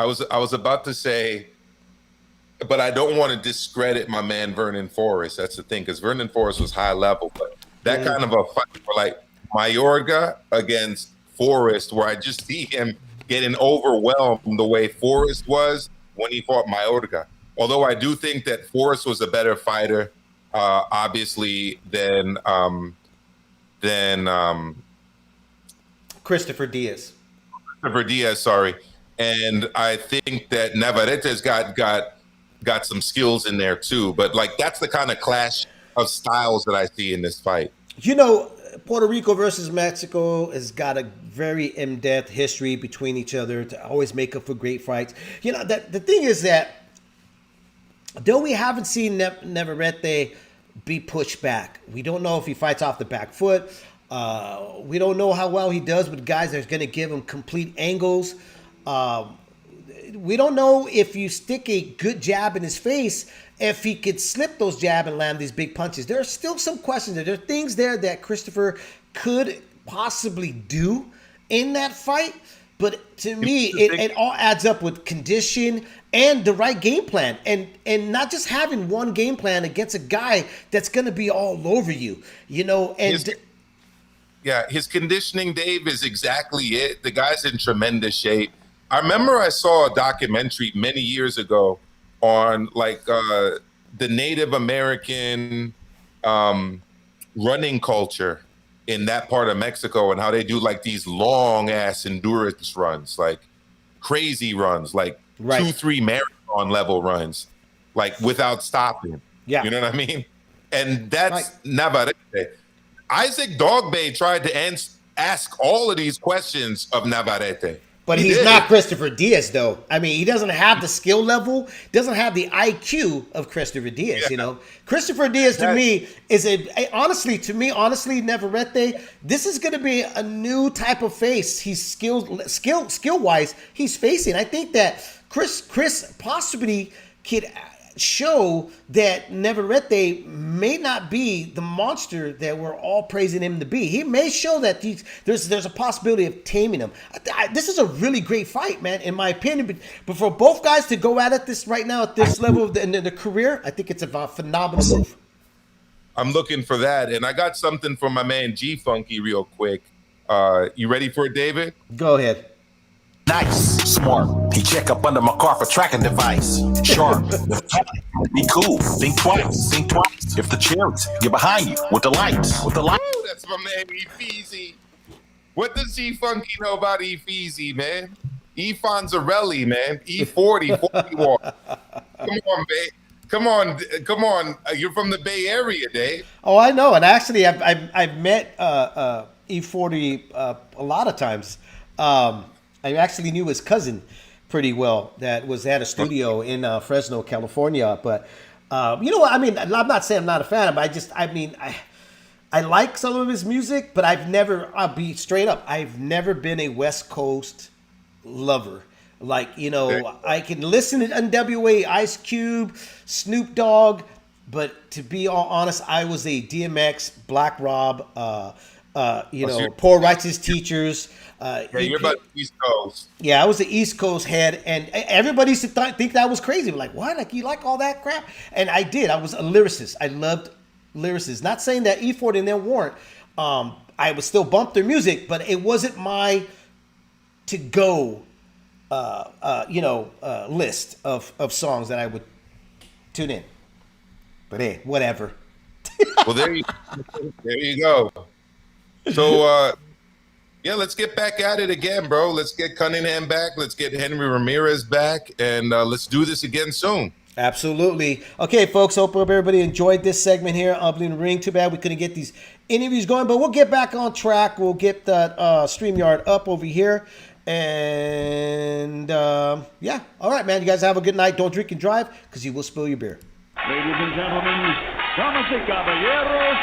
was about to say, but I don't want to discredit my man Vernon Forrest. That's the thing, because Vernon Forrest was high level, but that kind of a fight for like Mayorga against Forrest, where I just see him getting overwhelmed the way Forrest was when he fought Mayorga. Although I do think that Forrest was a better fighter, obviously, than Christopher Diaz. Sorry. And I think that Navarrete's got some skills in there too. But like, that's the kind of clash of styles that I see in this fight. Puerto Rico versus Mexico has got a very in-depth history between each other to always make up for great fights. The thing is that though we haven't seen Navarrete be pushed back, we don't know if he fights off the back foot. We don't know how well he does with guys that are going to give him complete angles. We don't know if you stick a good jab in his face, if he could slip those jab and land these big punches. There are still some questions there. There are things there that Christopher could possibly do in that fight. But to me, it all adds up with condition and the right game plan. And not just having one game plan against a guy that's going to be all over you, his conditioning, Dave, is exactly it. The guy's in tremendous shape. I remember I saw a documentary many years ago on the Native American running culture in that part of Mexico and how they do like these long ass endurance runs, like crazy runs, like 2-3 marathon level runs, like without stopping. Yeah. You know what I mean? And that's Navarrete. Isaac Dogbay tried to ask all of these questions of Navarrete. But He he's did. not Christopher Diaz, though. I mean, he doesn't have the skill level, doesn't have the IQ of Christopher Diaz. Yeah. You know, Christopher Diaz to me is honestly, Neverete. This is going to be a new type of face. He's skill wise, he's facing. I think that Chris possibly could show that Neverete may not be the monster that we're all praising him to be. He may show that there's a possibility of taming him. This is a really great fight, man, in my opinion. But for both guys to go at it this right now at this level of the career, I think it's a phenomenal move. I'm looking for that, and I got something from my man G Funky real quick. You ready for it, David? Go ahead. Nice, smart. He check up under my car for tracking device. Sharp, be cool. Think twice. If the chariots get behind you with the lights, Ooh, that's my man Efeezy. What does G Funky know about Efeezy, man? E Fonzarelli, man. E40, 40 walk. Come on, babe. Come on. You're from the Bay Area, Dave. Oh, I know, and actually, I've met E40 a lot of times. I actually knew his cousin pretty well that was at a studio in Fresno, California. But you know what? I mean, I'm not saying I'm not a fan, but I like some of his music, but I'll be straight up, I've never been a West Coast lover. Like, you know, I can listen to NWA, Ice Cube, Snoop Dogg, but to be all honest, I was a DMX, Black Rob, Poor Righteous Teachers. You're about the East Coast. Yeah, I was the East Coast head, and everybody used to think that was crazy. Like, what? Like, you like all that crap? And I did. I was a lyricist. I loved lyricists. Not saying that E40 and them weren't. I would still bump their music, but it wasn't my to-go, list of songs that I would tune in. But hey, whatever. Well, there you go. So, yeah, let's get back at it again, bro. Let's get Cunningham back. Let's get Henry Ramirez back, and let's do this again soon. Absolutely. Okay, folks, hope everybody enjoyed this segment here of Leaving the Ring. Too bad we couldn't get these interviews going, but we'll get back on track. We'll get that StreamYard up over here. And, yeah. All right, man. You guys have a good night. Don't drink and drive because you will spill your beer. Ladies and gentlemen, damas y caballeros,